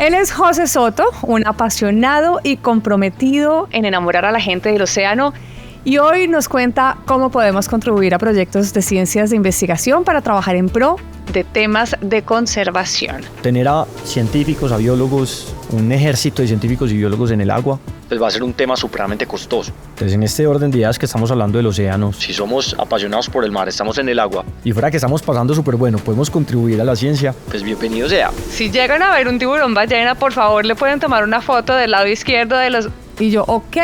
Él es José Soto, un apasionado y comprometido en enamorar a la gente del océano, y hoy nos cuenta cómo podemos contribuir a proyectos de ciencias de investigación para trabajar en pro de temas de conservación. Tener a científicos, a biólogos, un ejército de científicos y biólogos en el agua, pues va a ser un tema supremamente costoso. Entonces, en este orden de ideas que estamos hablando del océano, Si somos apasionados por el mar, estamos en el agua, y fuera que estamos pasando súper bueno, podemos contribuir a la ciencia. pues bienvenido sea. Si llegan a ver un tiburón ballena, por favor le pueden tomar una foto del lado izquierdo de los... Y yo, ok,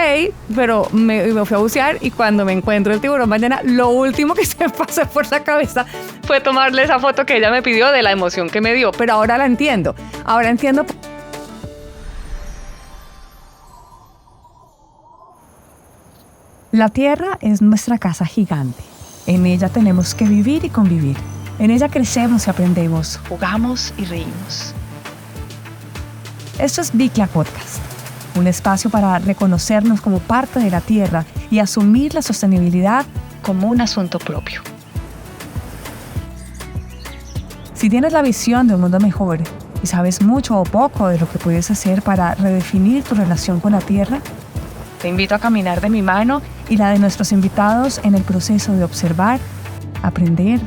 pero me fui a bucear y cuando me encuentro el tiburón ballena, lo último que se me pasó por la cabeza fue tomarle esa foto que ella me pidió de la emoción que me dio. Pero ahora la entiendo. Ahora entiendo. La Tierra es nuestra casa gigante. En ella tenemos que vivir y convivir. En ella crecemos y aprendemos, jugamos y reímos. Esto es Bicla Podcast, un espacio para reconocernos como parte de la Tierra y asumir la sostenibilidad como un asunto propio. Si tienes la visión de un mundo mejor y sabes mucho o poco de lo que puedes hacer para redefinir tu relación con la Tierra, te invito a caminar de mi mano y la de nuestros invitados en el proceso de observar, aprender,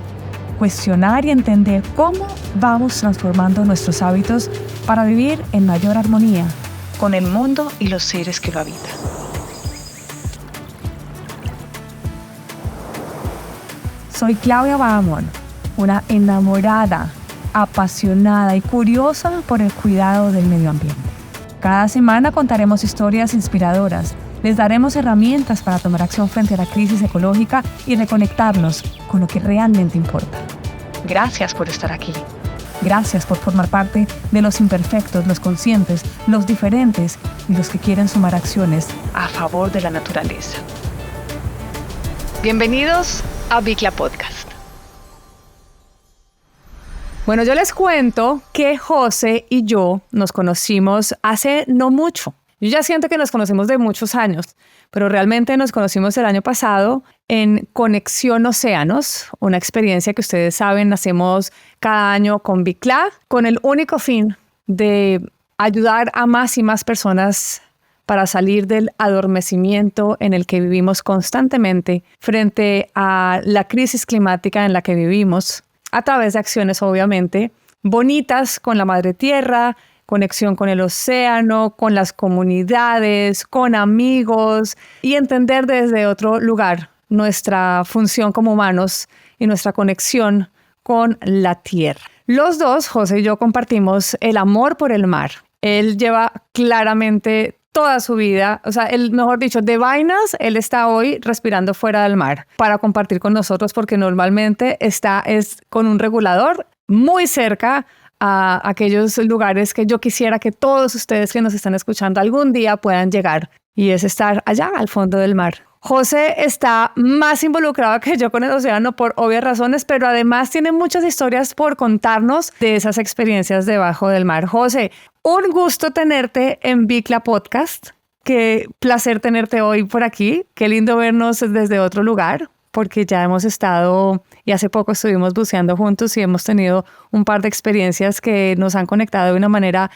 cuestionar y entender cómo vamos transformando nuestros hábitos para vivir en mayor armonía con el mundo y los seres que lo habitan. Soy Claudia Bahamón, una enamorada, apasionada y curiosa por el cuidado del medio ambiente. Cada semana contaremos historias inspiradoras, les daremos herramientas para tomar acción frente a la crisis ecológica y reconectarnos con lo que realmente importa. Gracias por estar aquí. Gracias por formar parte de los imperfectos, los conscientes, los diferentes y los que quieren sumar acciones a favor de la naturaleza. Bienvenidos a Bicla Podcast. Bueno, yo les cuento que José y yo nos conocimos hace no mucho. Yo ya siento que nos conocemos de muchos años, pero realmente nos conocimos el año pasado en Conexión Océanos, una experiencia que ustedes saben hacemos cada año con Bicla, con el único fin de ayudar a más y más personas para salir del adormecimiento en el que vivimos constantemente frente a la crisis climática en la que vivimos, a través de acciones obviamente bonitas con la madre tierra, conexión con el océano, con las comunidades, con amigos y entender desde otro lugar nuestra función como humanos y nuestra conexión con la tierra. Los dos, José y yo, compartimos el amor por el mar. Él lleva claramente toda su vida, o sea, él, mejor dicho, de vainas, él está hoy respirando fuera del mar para compartir con nosotros porque normalmente es con un regulador muy cerca a aquellos lugares que yo quisiera que todos ustedes que nos están escuchando algún día puedan llegar, y es estar allá al fondo del mar. José está más involucrado que yo con el océano por obvias razones, pero además tiene muchas historias por contarnos de esas experiencias debajo del mar. José, un gusto tenerte en Bicla Podcast. Qué placer tenerte hoy por aquí. Qué lindo vernos desde otro lugar, porque ya hemos estado y hace poco estuvimos buceando juntos y hemos tenido un par de experiencias que nos han conectado de una manera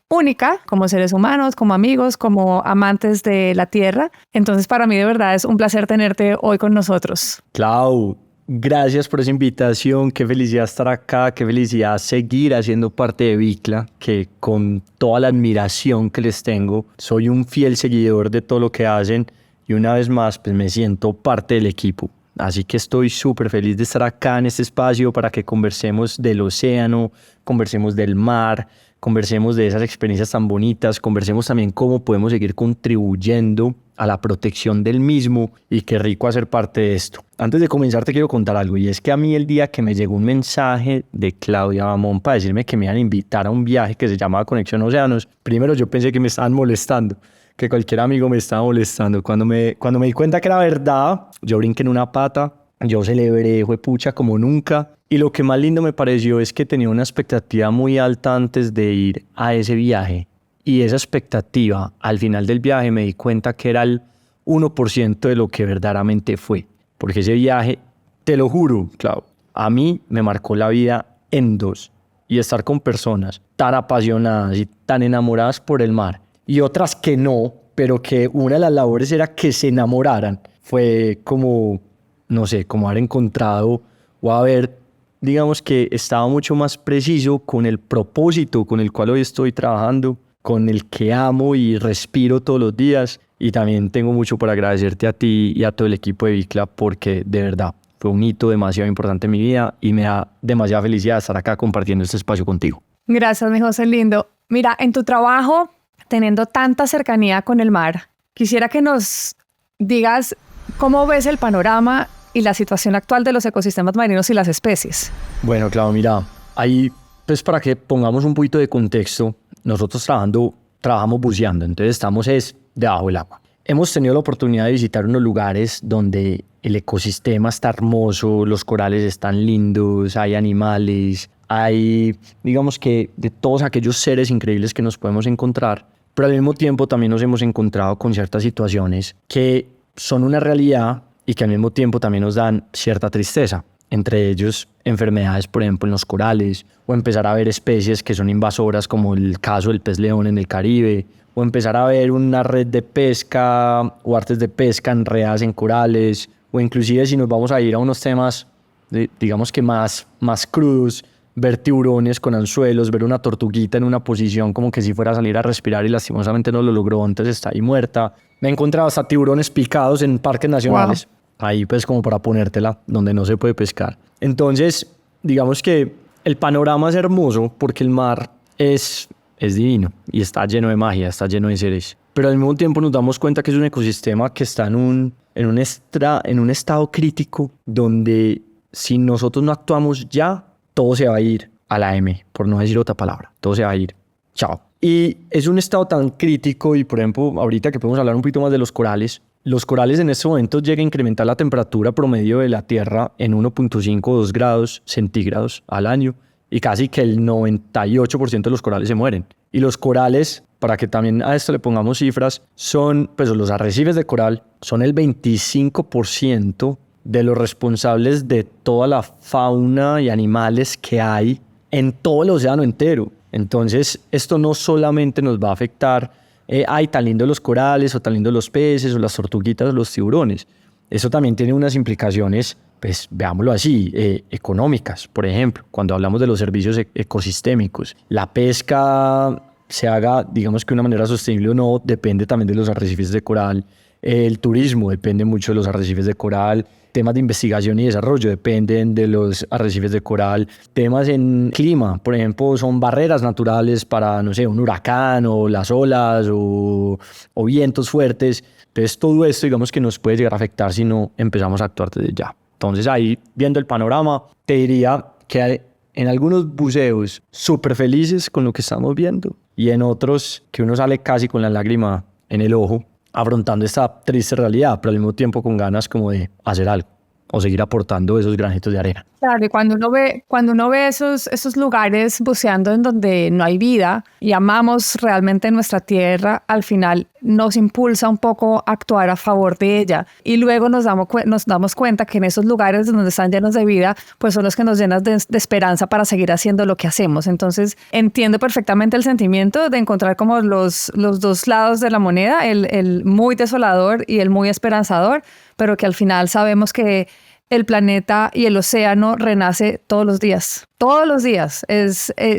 única, como seres humanos, como amigos, como amantes de la tierra. Entonces, para mí de verdad es un placer tenerte hoy con nosotros. Clau, gracias por esa invitación, qué felicidad estar acá, qué felicidad seguir haciendo parte de Bicla, que con toda la admiración que les tengo, soy un fiel seguidor de todo lo que hacen y una vez más pues me siento parte del equipo. Así que estoy súper feliz de estar acá en este espacio para que conversemos del océano, conversemos del mar, conversemos de esas experiencias tan bonitas, conversemos también cómo podemos seguir contribuyendo a la protección del mismo, y qué rico hacer parte de esto. Antes de comenzar te quiero contar algo, y es que a mí el día que me llegó un mensaje de Claudia Bahamón para decirme que me iban a invitar a un viaje que se llamaba Conexión Océanos, primero yo pensé que me estaban molestando, que cualquier amigo me estaba molestando. Cuando me di cuenta que era verdad, yo brinqué en una pata, yo celebré, juepucha, como nunca. Y lo que más lindo me pareció es que tenía una expectativa muy alta antes de ir a ese viaje. Y esa expectativa, al final del viaje, me di cuenta que era el 1% de lo que verdaderamente fue. Porque ese viaje, te lo juro, Clau, a mí me marcó la vida en dos. y estar con personas tan apasionadas y tan enamoradas por el mar y otras que no, pero que una de las labores era que se enamoraran, fue como, no sé, como haber encontrado o haber, digamos que estaba mucho más preciso con el propósito con el cual hoy estoy trabajando, con el que amo y respiro todos los días. Y también tengo mucho por agradecerte a ti y a todo el equipo de Bicla porque de verdad fue un hito demasiado importante en mi vida y me da demasiada felicidad estar acá compartiendo este espacio contigo. Gracias, mi José lindo. Mira, en tu trabajo, teniendo tanta cercanía con el mar, quisiera que nos digas cómo ves el panorama y la situación actual de los ecosistemas marinos y las especies. Bueno, claro, mira, ahí pues para que pongamos un poquito de contexto, nosotros trabajamos buceando, entonces estamos debajo del agua. Hemos tenido la oportunidad de visitar unos lugares donde el ecosistema está hermoso, los corales están lindos, hay animales, hay, digamos que, de todos aquellos seres increíbles que nos podemos encontrar, pero al mismo tiempo también nos hemos encontrado con ciertas situaciones que son una realidad y que al mismo tiempo también nos dan cierta tristeza. Entre ellos, enfermedades, por ejemplo, en los corales, o empezar a ver especies que son invasoras, como el caso del pez león en el Caribe, o empezar a ver una red de pesca o artes de pesca enredadas en corales, o inclusive si nos vamos a ir a unos temas, digamos que más crudos, ver tiburones con anzuelos, ver una tortuguita en una posición como que si fuera a salir a respirar y lastimosamente no lo logró, entonces está ahí muerta. Me he encontrado hasta tiburones picados en parques nacionales. Wow. Ahí pues como para ponértela donde no se puede pescar. Entonces, digamos que el panorama es hermoso porque el mar es divino y está lleno de magia, está lleno de seres. Pero al mismo tiempo nos damos cuenta que es un ecosistema que está en un estado crítico donde si nosotros no actuamos ya, todo se va a ir a la M, por no decir otra palabra. Todo se va a ir. Chao. Y es un estado tan crítico y, por ejemplo, ahorita que podemos hablar un poquito más de los corales en este momento llegan a incrementar la temperatura promedio de la Tierra en 1.5 o 2 grados centígrados al año y casi que el 98% de los corales se mueren. Y los corales, para que también a esto le pongamos cifras, son, pues los arrecifes de coral son el 25% de los responsables de toda la fauna y animales que hay en todo el océano entero. Entonces, esto no solamente nos va a afectar ay, tan lindos los corales, o tan lindos los peces, o las tortuguitas, o los tiburones. Eso también tiene unas implicaciones, pues veámoslo así, económicas. Por ejemplo, cuando hablamos de los servicios ecosistémicos, la pesca se haga, digamos que de una manera sostenible o no, depende también de los arrecifes de coral. El turismo depende mucho de los arrecifes de coral. Temas de investigación y desarrollo dependen de los arrecifes de coral. Temas en clima, por ejemplo, son barreras naturales para, no sé, un huracán o las olas o vientos fuertes. Entonces todo esto, digamos que nos puede llegar a afectar si no empezamos a actuar desde ya. Entonces ahí, viendo el panorama, te diría que en algunos buceos súper felices con lo que estamos viendo y en otros que uno sale casi con la lágrima en el ojo, afrontando esta triste realidad, pero al mismo tiempo con ganas como de hacer algo o seguir aportando esos granitos de arena. Claro, y cuando uno ve esos lugares buceando en donde no hay vida y amamos realmente nuestra tierra, al final nos impulsa un poco a actuar a favor de ella. Y luego nos damos cuenta que en esos lugares donde están llenos de vida, pues son los que nos llenan de esperanza para seguir haciendo lo que hacemos. Entonces, entiendo perfectamente el sentimiento de encontrar como los dos lados de la moneda, el muy desolador y el muy esperanzador, pero que al final sabemos que el planeta y el océano renace todos los días. Todos los días.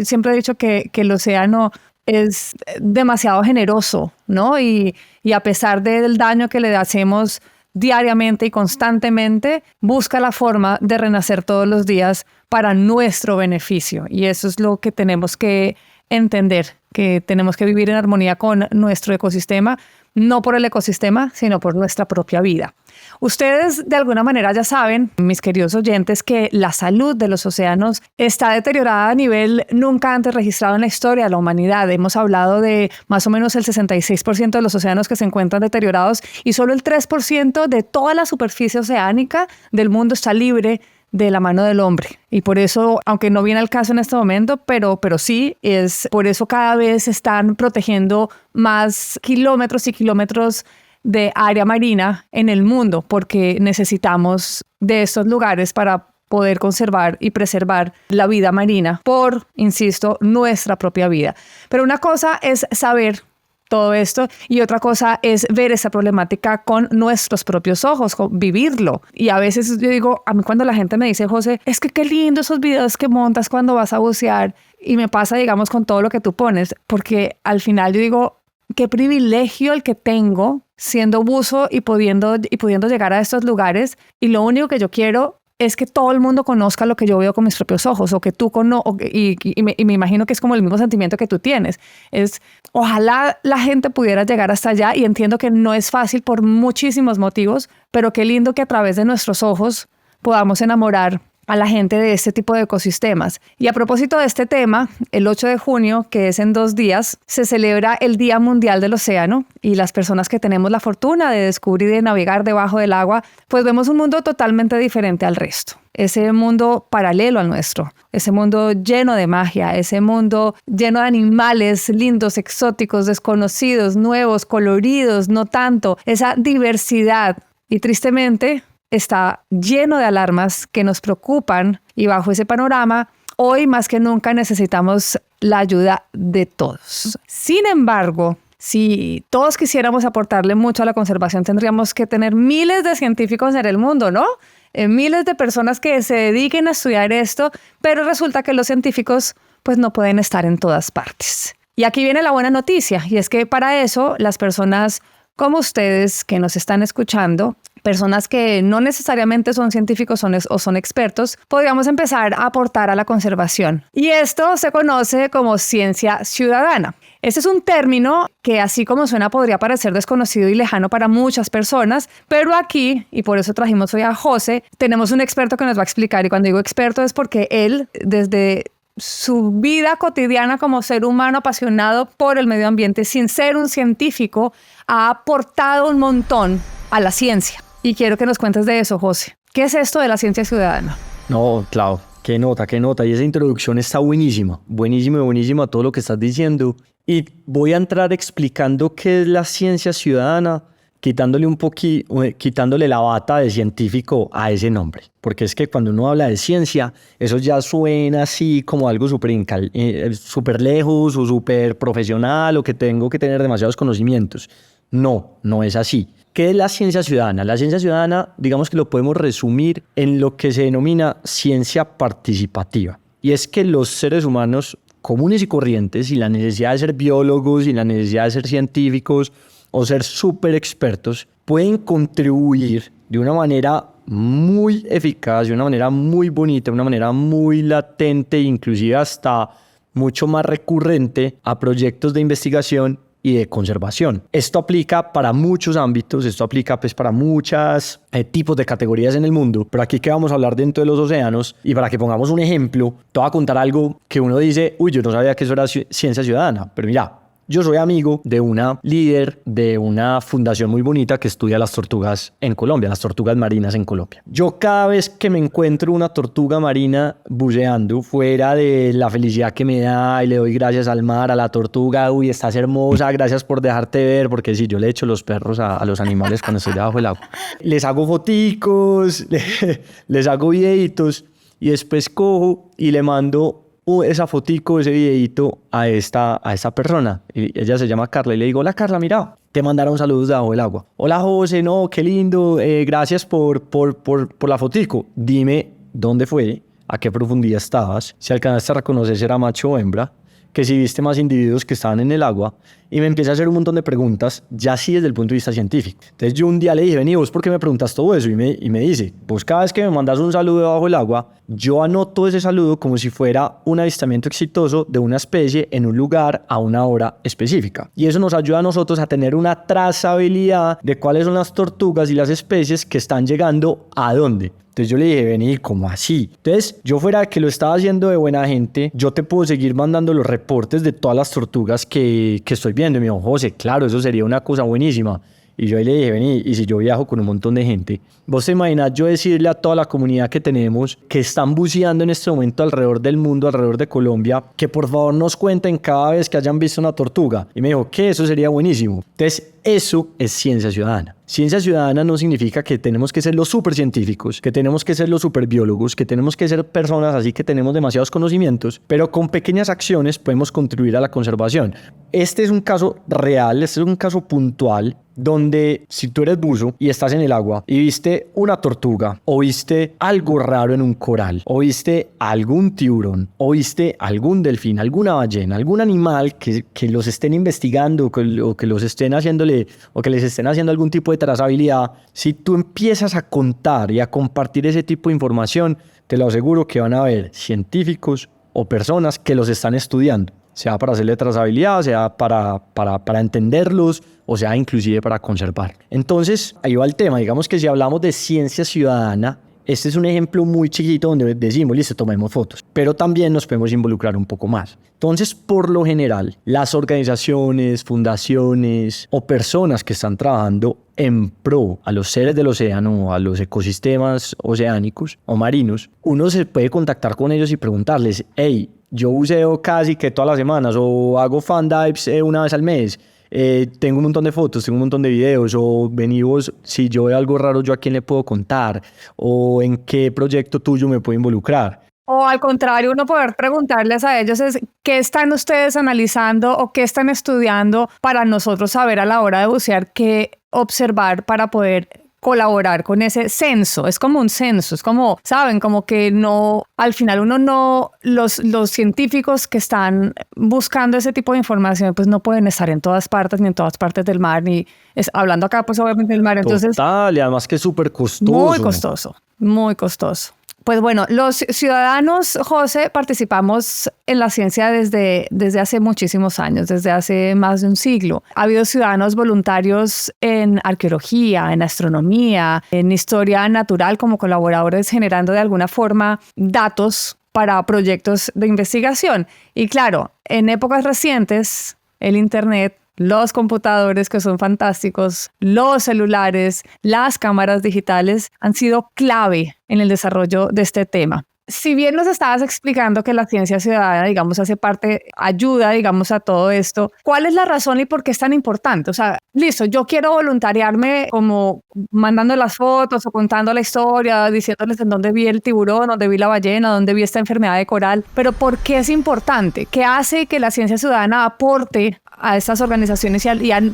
Siempre he dicho que el océano es demasiado generoso, ¿no? Y a pesar del daño que le hacemos diariamente y constantemente, busca la forma de renacer todos los días para nuestro beneficio. Y eso es lo que tenemos que entender, que tenemos que vivir en armonía con nuestro ecosistema, no por el ecosistema, sino por nuestra propia vida. Ustedes de alguna manera ya saben, mis queridos oyentes, que la salud de los océanos está deteriorada a nivel nunca antes registrado en la historia de la humanidad. Hemos hablado de más o menos el 66% de los océanos que se encuentran deteriorados y solo el 3% de toda la superficie oceánica del mundo está libre de la mano del hombre. Y por eso, aunque no viene al caso en este momento, pero sí, es por eso cada vez están protegiendo más kilómetros y kilómetros de área marina en el mundo, porque necesitamos de estos lugares para poder conservar y preservar la vida marina por, insisto, nuestra propia vida. Pero una cosa es saber todo esto y otra cosa es ver esa problemática con nuestros propios ojos, vivirlo. Y a veces yo digo, a mí cuando la gente me dice, José, es que qué lindo esos videos que montas cuando vas a bucear, y me pasa, digamos, con todo lo que tú pones, porque al final yo digo, qué privilegio el que tengo siendo buzo y pudiendo llegar a estos lugares, y lo único que yo quiero es que todo el mundo conozca lo que yo veo con mis propios ojos, o que tú y me imagino que es como el mismo sentimiento que tú tienes. Es, ojalá la gente pudiera llegar hasta allá, y entiendo que no es fácil por muchísimos motivos, pero qué lindo que a través de nuestros ojos podamos enamorar a la gente de este tipo de ecosistemas. Y a propósito de este tema, el 8 de junio, que es en 2 días, se celebra el Día Mundial del Océano, y las personas que tenemos la fortuna de descubrir y de navegar debajo del agua, pues vemos un mundo totalmente diferente al resto. Ese mundo paralelo al nuestro, ese mundo lleno de magia, ese mundo lleno de animales lindos, exóticos, desconocidos, nuevos, coloridos, no tanto, esa diversidad. Y tristemente está lleno de alarmas que nos preocupan, y bajo ese panorama, hoy más que nunca necesitamos la ayuda de todos. Sin embargo, si todos quisiéramos aportarle mucho a la conservación, tendríamos que tener miles de científicos en el mundo, ¿no? Miles de personas que se dediquen a estudiar esto, pero resulta que los científicos pues no pueden estar en todas partes. Y aquí viene la buena noticia, y es que para eso las personas como ustedes que nos están escuchando, personas que no necesariamente son científicos o son expertos, podríamos empezar a aportar a la conservación. Y esto se conoce como ciencia ciudadana. Este es un término que, así como suena, podría parecer desconocido y lejano para muchas personas, pero aquí, y por eso trajimos hoy a José, tenemos un experto que nos va a explicar. Y cuando digo experto es porque él, desde su vida cotidiana como ser humano apasionado por el medio ambiente, sin ser un científico, ha aportado un montón a la ciencia. Y quiero que nos cuentes de eso, José. ¿Qué es esto de la ciencia ciudadana? No, claro, qué nota. Y esa introducción está buenísima, buenísima todo lo que estás diciendo. Y voy a entrar explicando qué es la ciencia ciudadana, quitándole la bata de científico a ese nombre. Porque es que cuando uno habla de ciencia, eso ya suena así como algo súper lejos o súper profesional, o que tengo que tener demasiados conocimientos. No es así. ¿Qué es la ciencia ciudadana? La ciencia ciudadana, digamos que lo podemos resumir en lo que se denomina ciencia participativa. Y es que los seres humanos comunes y corrientes, sin la necesidad de ser biólogos, sin la necesidad de ser científicos o ser súper expertos, pueden contribuir de una manera muy eficaz, de una manera muy bonita, de una manera muy latente, inclusive hasta mucho más recurrente, a proyectos de investigación y de conservación. Esto aplica para muchos ámbitos, esto aplica pues para muchos tipos de categorías en el mundo, pero aquí que vamos a hablar dentro de los océanos, y para que pongamos un ejemplo, te voy a contar algo que uno dice, uy, yo no sabía que eso era ciencia ciudadana, pero mira, yo soy amigo de una líder de una fundación muy bonita que estudia las tortugas en Colombia, las tortugas marinas en Colombia. Yo cada vez que me encuentro una tortuga marina buceando, fuera de la felicidad que me da y le doy gracias al mar, a la tortuga, uy, estás hermosa, gracias por dejarte ver, porque sí, yo le echo los perros a los animales cuando estoy debajo del agua. Les hago foticos, les hago videitos, y después cojo y le mando esa fotico, ese videito a esta persona. Y ella se llama Carla, y le digo, hola Carla, mira, te mandaron saludos debajo del agua. Hola José, no, qué lindo, gracias por la fotico. Dime dónde fue, a qué profundidad estabas, si alcanzaste a reconocer si era macho o hembra, que si viste más individuos que estaban en el agua, y me empieza a hacer un montón de preguntas, ya sí desde el punto de vista científico. Entonces yo un día le dije, vení, ¿vos por qué me preguntas todo eso? Y me dice, pues cada vez que me mandas un saludo debajo del agua, yo anoto ese saludo como si fuera un avistamiento exitoso de una especie en un lugar a una hora específica. Y eso nos ayuda a nosotros a tener una trazabilidad de cuáles son las tortugas y las especies que están llegando a dónde. Entonces yo le dije, vení, ¿cómo así? Entonces yo, fuera que lo estaba haciendo de buena gente, yo te puedo seguir mandando los reportes de todas las tortugas que estoy viendo. Y me dijo, José, claro, eso sería una cosa buenísima. Y yo le dije, vení, y si yo viajo con un montón de gente, vos te imaginas yo decirle a toda la comunidad que tenemos, que están buceando en este momento alrededor del mundo, alrededor de Colombia, que por favor nos cuenten cada vez que hayan visto una tortuga. Y me dijo que eso sería buenísimo. Entonces eso es ciencia ciudadana. Ciencia ciudadana no significa que tenemos que ser los supercientíficos, que tenemos que ser los superbiólogos, que tenemos que ser personas así que tenemos demasiados conocimientos, pero con pequeñas acciones podemos contribuir a la conservación. Este es un caso real, este es un caso puntual donde si tú eres buzo y estás en el agua y viste una tortuga o viste algo raro en un coral o viste algún tiburón o viste algún delfín, alguna ballena, algún animal que los estén investigando o que los estén haciéndole o que les estén haciendo algún tipo de trazabilidad, si tú empiezas a contar y a compartir ese tipo de información, te lo aseguro que van a haber científicos o personas que los están estudiando, sea para hacerle trazabilidad, sea para entenderlos o sea inclusive para conservar. Entonces, ahí va el tema. Digamos que si hablamos de ciencia ciudadana, este es un ejemplo muy chiquito donde decimos, listo, tomemos fotos, pero también nos podemos involucrar un poco más. Entonces, por lo general, las organizaciones, fundaciones o personas que están trabajando en pro a los seres del océano, a los ecosistemas oceánicos o marinos, uno se puede contactar con ellos y preguntarles, hey, yo buceo casi que todas las semanas o hago fan dives una vez al mes. Tengo un montón de fotos, tengo un montón de videos, o vení vos, si yo veo algo raro, ¿yo a quién le puedo contar? O ¿en qué proyecto tuyo me puedo involucrar? O al contrario, uno poder preguntarles a ellos es qué están ustedes analizando o qué están estudiando para nosotros saber a la hora de bucear qué observar para poder colaborar con ese censo. Es como un censo, es como, saben, como que no, al final uno no, los científicos que están buscando ese tipo de información, pues no pueden estar en todas partes, ni en todas partes del mar, ni hablando acá, pues obviamente del mar. Entonces, total, y además que es súper costoso. Muy costoso, muy costoso. Pues bueno, los ciudadanos, José, participamos en la ciencia desde hace muchísimos años, desde hace más de un siglo. Ha habido ciudadanos voluntarios en arqueología, en astronomía, en historia natural como colaboradores generando de alguna forma datos para proyectos de investigación. Y claro, en épocas recientes, el Internet, los computadores que son fantásticos, los celulares, las cámaras digitales han sido clave en el desarrollo de este tema. Si bien nos estabas explicando que la ciencia ciudadana, digamos, hace parte, ayuda, digamos, a todo esto, ¿cuál es la razón y por qué es tan importante? O sea, listo, yo quiero voluntariarme como mandando las fotos o contando la historia, diciéndoles en dónde vi el tiburón, dónde vi la ballena, dónde vi esta enfermedad de coral, pero ¿por qué es importante? ¿Qué hace que la ciencia ciudadana aporte a estas organizaciones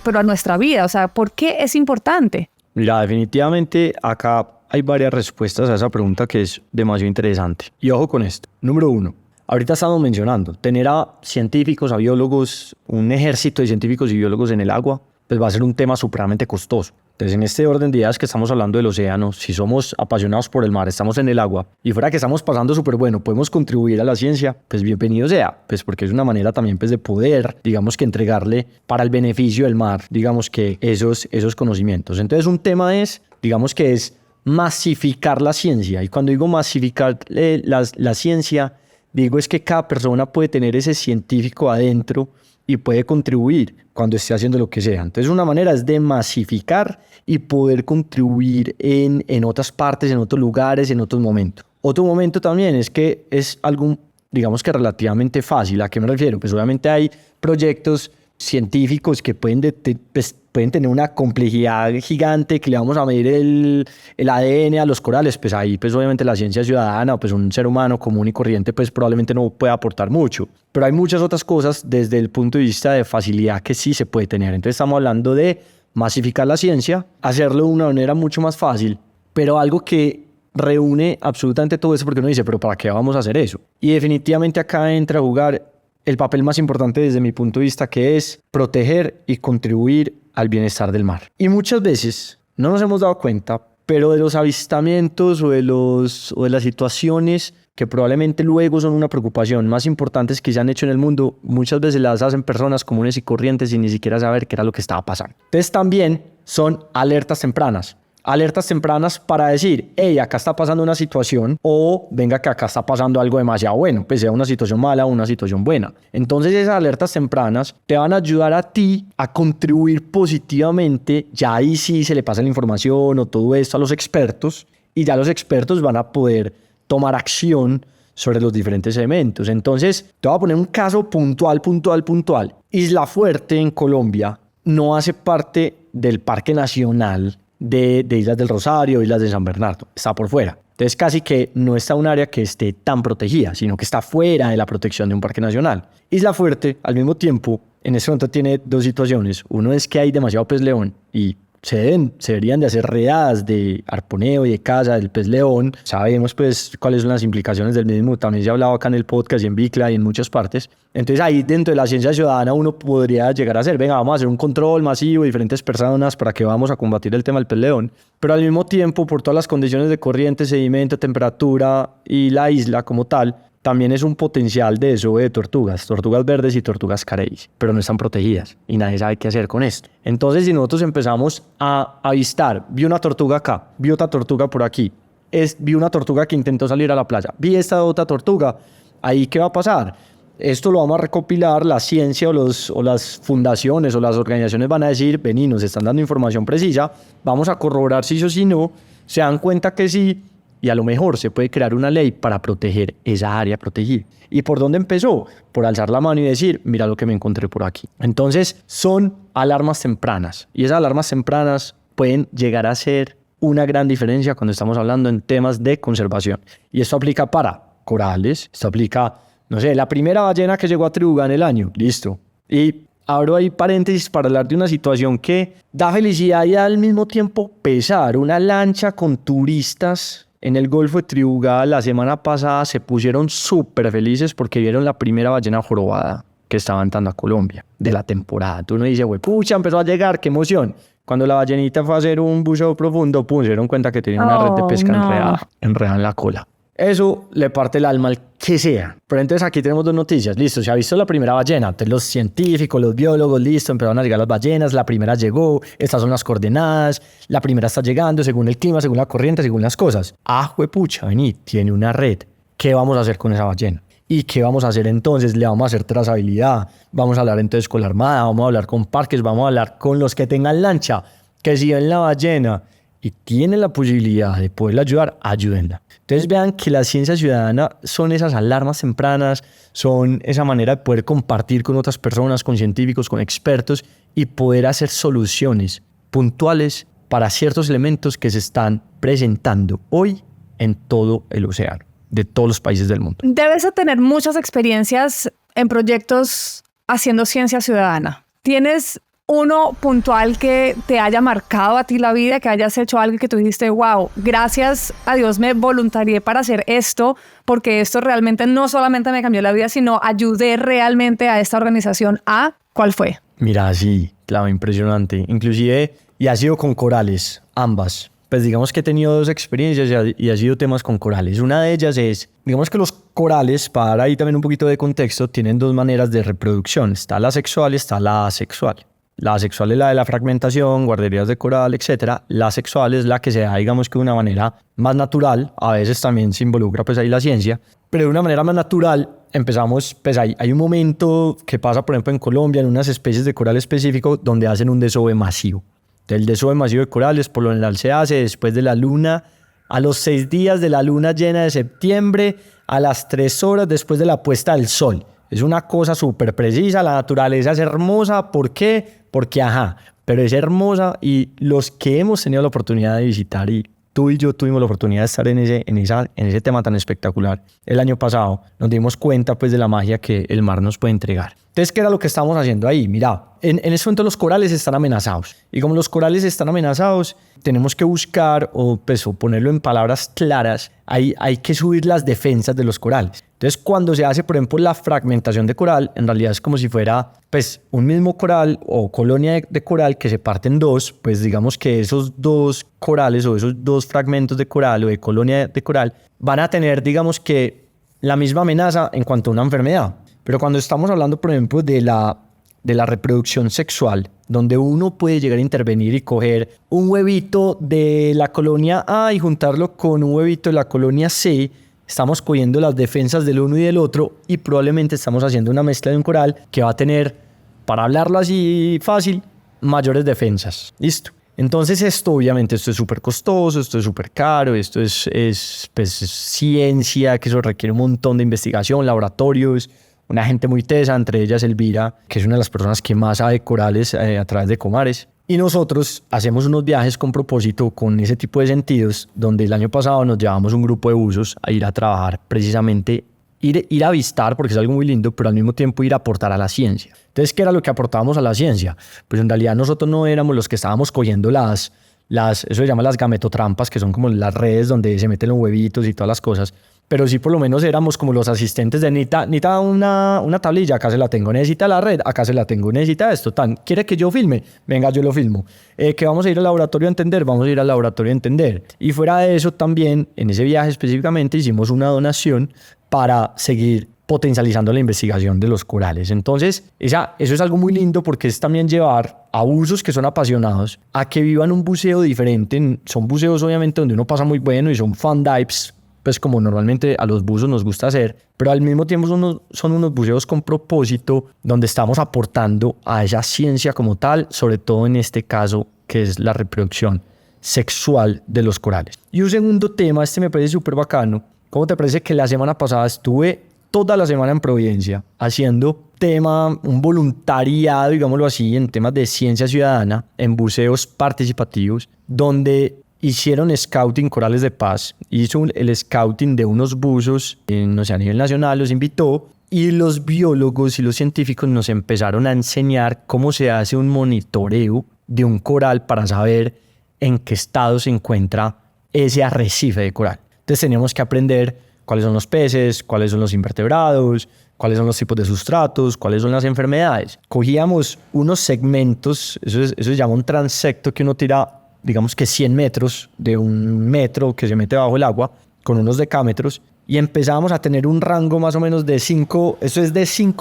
pero a nuestra vida? O sea, ¿por qué es importante? Mira, definitivamente acá hay varias respuestas a esa pregunta que es demasiado interesante. Y ojo con esto. Número 1. Ahorita estamos mencionando, tener a científicos, a biólogos, un ejército de científicos y biólogos en el agua, pues va a ser un tema supremamente costoso. Entonces, en este orden de ideas que estamos hablando del océano, si somos apasionados por el mar, estamos en el agua, y fuera que estamos pasando súper bueno, podemos contribuir a la ciencia, pues bienvenido sea, pues porque es una manera también pues de poder, digamos que entregarle para el beneficio del mar, digamos que esos conocimientos. Entonces, un tema es, digamos que es masificar la ciencia, y cuando digo masificar la ciencia, digo es que cada persona puede tener ese científico adentro y puede contribuir cuando esté haciendo lo que sea. Entonces una manera es de masificar y poder contribuir en otras partes, en otros lugares, en otros momentos. Otro momento también es que es algo, digamos que relativamente fácil. ¿A qué me refiero? Pues obviamente hay proyectos científicos que pueden tener una complejidad gigante, que le vamos a medir el ADN a los corales, pues ahí pues obviamente la ciencia ciudadana, pues un ser humano común y corriente pues probablemente no puede aportar mucho, pero hay muchas otras cosas desde el punto de vista de facilidad que sí se puede tener. Entonces estamos hablando de masificar la ciencia, hacerlo de una manera mucho más fácil, pero algo que reúne absolutamente todo eso, porque uno dice, pero ¿para qué vamos a hacer eso? Y definitivamente acá entra a jugar el papel más importante desde mi punto de vista, que es proteger y contribuir al bienestar del mar. Y muchas veces no nos hemos dado cuenta, pero de los avistamientos o de las situaciones que probablemente luego son una preocupación más importantes que se han hecho en el mundo, muchas veces las hacen personas comunes y corrientes sin ni siquiera saber qué era lo que estaba pasando. Entonces también son alertas tempranas. Alertas tempranas para decir, hey, acá está pasando una situación, o venga que acá está pasando algo demasiado bueno, pues sea una situación mala o una situación buena. Entonces esas alertas tempranas te van a ayudar a ti a contribuir positivamente, ya ahí sí se le pasa la información o todo esto a los expertos, y ya los expertos van a poder tomar acción sobre los diferentes elementos. Entonces te voy a poner un caso puntual. Isla Fuerte en Colombia no hace parte del Parque Nacional de Islas del Rosario, Islas de San Bernardo, está por fuera. Entonces casi que no está un área que esté tan protegida, sino que está fuera de la protección de un parque nacional. Isla Fuerte, al mismo tiempo, en este momento tiene dos situaciones. Uno es que hay demasiado pez león y se deberían de hacer redadas de arponeo y de caza del pez león. Sabemos pues cuáles son las implicaciones del mismo. También se ha hablado acá en el podcast y en Bicla y en muchas partes. Entonces ahí dentro de la ciencia ciudadana uno podría llegar a hacer, venga, vamos a hacer un control masivo de diferentes personas para que vamos a combatir el tema del pez león. Pero al mismo tiempo, por todas las condiciones de corriente, sedimento, temperatura y la isla como tal, también es un potencial de desove de tortugas verdes y tortugas careis, pero no están protegidas y nadie sabe qué hacer con esto. Entonces, si nosotros empezamos a avistar, vi una tortuga acá, vi otra tortuga por aquí, vi una tortuga que intentó salir a la playa, vi esta otra tortuga, ¿ahí qué va a pasar? Esto lo vamos a recopilar, la ciencia o las fundaciones o las organizaciones van a decir, vení, nos están dando información precisa, vamos a corroborar si sí o si no, se dan cuenta que sí, y a lo mejor se puede crear una ley para proteger esa área protegida. ¿Y por dónde empezó? Por alzar la mano y decir, mira lo que me encontré por aquí. Entonces, son alarmas tempranas. Y esas alarmas tempranas pueden llegar a ser una gran diferencia cuando estamos hablando en temas de conservación. Y esto aplica para corales, esto aplica, no sé, la primera ballena que llegó a Triuga en el año, listo. Y abro ahí paréntesis para hablar de una situación que da felicidad y al mismo tiempo pesar. Una lancha con turistas en el Golfo de Triuga la semana pasada se pusieron súper felices porque vieron la primera ballena jorobada que estaba entrando a Colombia de la temporada. Tú no dices, güey, pucha, empezó a llegar, qué emoción. Cuando la ballenita fue a hacer un buceo profundo, pum, se dieron cuenta que tenía una red de pesca enredada en la cola. Eso le parte el alma al que sea. Pero entonces aquí tenemos dos noticias. Listo, se ha visto la primera ballena. Entonces los científicos, los biólogos, listo, empezaron a llegar las ballenas. La primera llegó, estas son las coordenadas. La primera está llegando según el clima, según la corriente, según las cosas. Ah, juepucha, vení, tiene una red. ¿Qué vamos a hacer con esa ballena? ¿Y qué vamos a hacer entonces? Le vamos a hacer trazabilidad. Vamos a hablar entonces con la Armada, vamos a hablar con parques, vamos a hablar con los que tengan lancha, que si ven la ballena y tienen la posibilidad de poderla ayudar, ayúdenla. Entonces vean que la ciencia ciudadana son esas alarmas tempranas, son esa manera de poder compartir con otras personas, con científicos, con expertos y poder hacer soluciones puntuales para ciertos elementos que se están presentando hoy en todo el océano, de todos los países del mundo. Debes de tener muchas experiencias en proyectos haciendo ciencia ciudadana. ¿Tienes uno puntual que te haya marcado a ti la vida, que hayas hecho algo que tú dijiste, wow, gracias a Dios me voluntarié para hacer esto, porque esto realmente no solamente me cambió la vida, sino ayudé realmente a esta organización a? ¿Cuál fue? Mira, sí, claro, impresionante. Inclusive, y ha sido con corales, ambas. Pues digamos que he tenido dos experiencias y ha sido temas con corales. Una de ellas es, digamos que los corales, para dar ahí también un poquito de contexto, tienen dos maneras de reproducción. Está la sexual y está la asexual. La asexual es la de la fragmentación, guarderías de coral, etc. La asexual es la que se da, digamos que de una manera más natural. A veces también se involucra pues ahí la ciencia. Pero de una manera más natural empezamos, pues hay un momento que pasa, por ejemplo, en Colombia, en unas especies de coral específico, donde hacen un desove masivo. El desove masivo de corales por lo general se hace después de la luna, a los 6 días de la luna llena de septiembre, a las 3 horas después de la puesta del sol. Es una cosa súper precisa, la naturaleza es hermosa. ¿Por qué? Porque pero es hermosa y los que hemos tenido la oportunidad de visitar, y tú y yo tuvimos la oportunidad de estar en ese tema tan espectacular el año pasado, nos dimos cuenta pues de la magia que el mar nos puede entregar. Entonces, ¿qué era lo que estábamos haciendo ahí? Mira, en ese momento los corales están amenazados. Y como los corales están amenazados, tenemos que buscar, o ponerlo en palabras claras, hay que subir las defensas de los corales. Entonces, cuando se hace, por ejemplo, la fragmentación de coral, en realidad es como si fuera pues, un mismo coral o colonia de coral que se parte en dos. Pues digamos que esos dos corales o esos dos fragmentos de coral o de colonia de coral van a tener, digamos que, la misma amenaza en cuanto a una enfermedad. Pero cuando estamos hablando, por ejemplo, de la reproducción sexual, donde uno puede llegar a intervenir y coger un huevito de la colonia A y juntarlo con un huevito de la colonia C, estamos cogiendo las defensas del uno y del otro y probablemente estamos haciendo una mezcla de un coral que va a tener, para hablarlo así fácil, mayores defensas. Listo. Entonces esto es súper costoso, esto es súper caro, esto es ciencia, que eso requiere un montón de investigación, laboratorios, una gente muy tesa, entre ellas Elvira, que es una de las personas que más sabe corales a través de Comares. Y nosotros hacemos unos viajes con propósito, con ese tipo de sentidos, donde el año pasado nos llevamos un grupo de buzos a ir a trabajar precisamente, ir a avistar, porque es algo muy lindo, pero al mismo tiempo ir a aportar a la ciencia. Entonces, ¿qué era lo que aportábamos a la ciencia? Pues en realidad nosotros no éramos los que estábamos cogiendo eso se llama las gametotrampas, que son como las redes donde se meten los huevitos y todas las cosas. Pero sí, por lo menos éramos como los asistentes de necesita una tablilla, acá se la tengo, necesita la red, acá se la tengo, necesita esto, ¿quiere que yo filme? Venga, yo lo filmo. Que vamos a ir al laboratorio a entender, vamos a ir al laboratorio a entender. Y fuera de eso también, en ese viaje específicamente, hicimos una donación para seguir potencializando la investigación de los corales. Entonces, eso es algo muy lindo porque es también llevar a buzos que son apasionados a que vivan un buceo diferente. Son buceos obviamente donde uno pasa muy bueno y son fun dives, pues como normalmente a los buzos nos gusta hacer, pero al mismo tiempo son unos buceos con propósito donde estamos aportando a esa ciencia como tal, sobre todo en este caso que es la reproducción sexual de los corales. Y un segundo tema, me parece súper bacano. ¿Cómo te parece que la semana pasada estuve toda la semana en Providencia haciendo un voluntariado, digámoslo así, en temas de ciencia ciudadana, en buceos participativos, donde hicieron scouting Corales de Paz, hizo el scouting de unos buzos a nivel nacional, los invitó y los biólogos y los científicos nos empezaron a enseñar cómo se hace un monitoreo de un coral para saber en qué estado se encuentra ese arrecife de coral. Entonces teníamos que aprender cuáles son los peces, cuáles son los invertebrados, cuáles son los tipos de sustratos, cuáles son las enfermedades. Cogíamos unos segmentos, eso se llama un transecto, que uno tira, digamos que 100 metros de un metro que se mete bajo el agua con unos decámetros y empezábamos a tener un rango más o menos de 5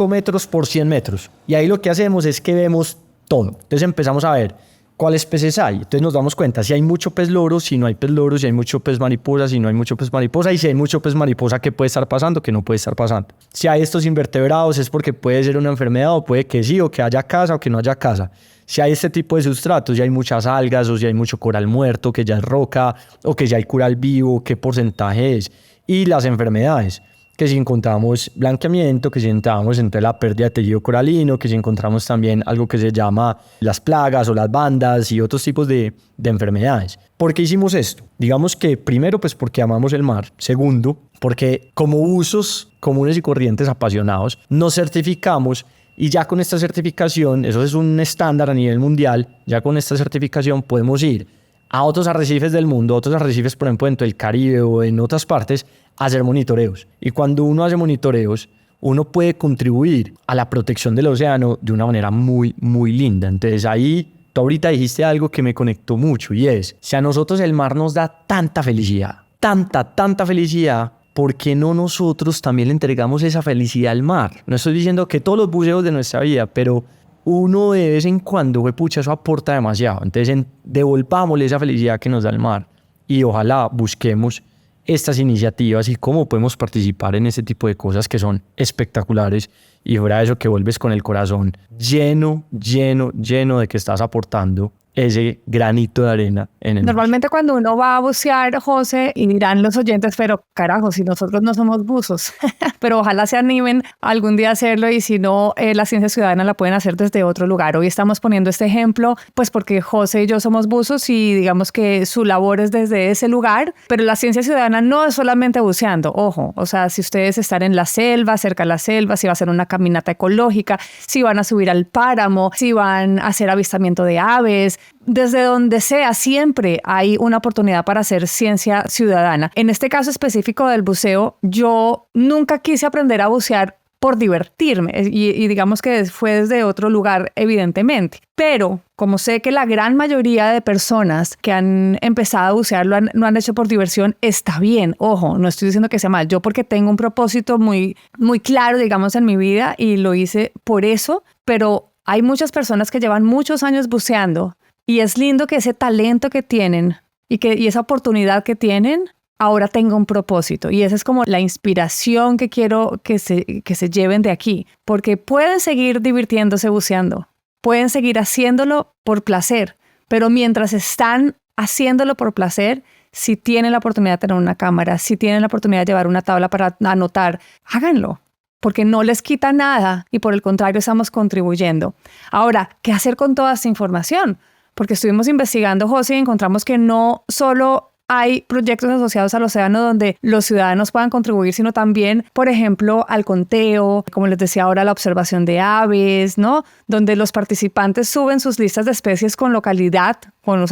metros por 100 metros. Y ahí lo que hacemos es que vemos todo. Entonces empezamos a ver cuáles peces hay. Entonces nos damos cuenta si hay mucho pez loro, si no hay pez loro, si hay mucho pez mariposa, si no hay mucho pez mariposa, y si hay mucho pez mariposa, qué puede estar pasando, qué no puede estar pasando. Si hay estos invertebrados es porque puede ser una enfermedad o puede que sí, o que haya casa o que no haya casa. Si hay este tipo de sustratos, si hay muchas algas o si hay mucho coral muerto, que ya es roca, o que ya hay coral vivo, qué porcentaje es. Y las enfermedades, que si encontramos blanqueamiento, que si encontramos entre la pérdida de tejido coralino, que si encontramos también algo que se llama las plagas o las bandas y otros tipos de enfermedades. ¿Por qué hicimos esto? Digamos que primero, pues porque amamos el mar. Segundo, porque como usos comunes y corrientes apasionados, nos certificamos. Y ya con esta certificación, eso es un estándar a nivel mundial, ya con esta certificación podemos ir a otros arrecifes del mundo, otros arrecifes, por ejemplo, dentro del Caribe o en otras partes, a hacer monitoreos. Y cuando uno hace monitoreos, uno puede contribuir a la protección del océano de una manera muy, muy linda. Entonces ahí, tú ahorita dijiste algo que me conectó mucho y es, si a nosotros el mar nos da tanta felicidad, tanta felicidad, ¿por qué no nosotros también le entregamos esa felicidad al mar? No estoy diciendo que todos los buceos de nuestra vida, pero uno de vez en cuando, pucha, eso aporta demasiado. Entonces, devolvámosle esa felicidad que nos da el mar y ojalá busquemos estas iniciativas y cómo podemos participar en ese tipo de cosas que son espectaculares y fuera de eso que vuelves con el corazón lleno de que estás aportando ese granito de arena en el Normalmente cuando uno va a bucear, José, y dirán los oyentes, pero carajo, si nosotros no somos buzos, pero ojalá se animen algún día a hacerlo y si no, la ciencia ciudadana la pueden hacer desde otro lugar. Hoy estamos poniendo este ejemplo, pues porque José y yo somos buzos y digamos que su labor es desde ese lugar, pero la ciencia ciudadana no es solamente buceando, ojo, o sea, si ustedes están en la selva, cerca de la selva, si va a hacer una caminata ecológica, si van a subir al páramo, si van a hacer avistamiento de aves, desde donde sea, siempre hay una oportunidad para hacer ciencia ciudadana. En este caso específico del buceo, yo nunca quise aprender a bucear por divertirme y digamos que fue desde otro lugar, evidentemente. Pero como sé que la gran mayoría de personas que han empezado a bucear lo han hecho por diversión, está bien. Ojo, no estoy diciendo que sea mal. Yo porque tengo un propósito muy, muy claro, digamos, en mi vida y lo hice por eso, pero hay muchas personas que llevan muchos años buceando. Y es lindo que ese talento que tienen y esa oportunidad que tienen ahora tenga un propósito. Y esa es como la inspiración que quiero que se lleven de aquí. Porque pueden seguir divirtiéndose buceando. Pueden seguir haciéndolo por placer. Pero mientras están haciéndolo por placer, si tienen la oportunidad de tener una cámara, si tienen la oportunidad de llevar una tabla para anotar, háganlo. Porque no les quita nada y por el contrario estamos contribuyendo. Ahora, ¿qué hacer con toda esta información? porque estuvimos investigando, José, y encontramos que no solo hay proyectos asociados al océano donde los ciudadanos puedan contribuir, sino también, por ejemplo, al conteo, como les decía ahora, la observación de aves, ¿no? Donde los participantes suben sus listas de especies con localidad, con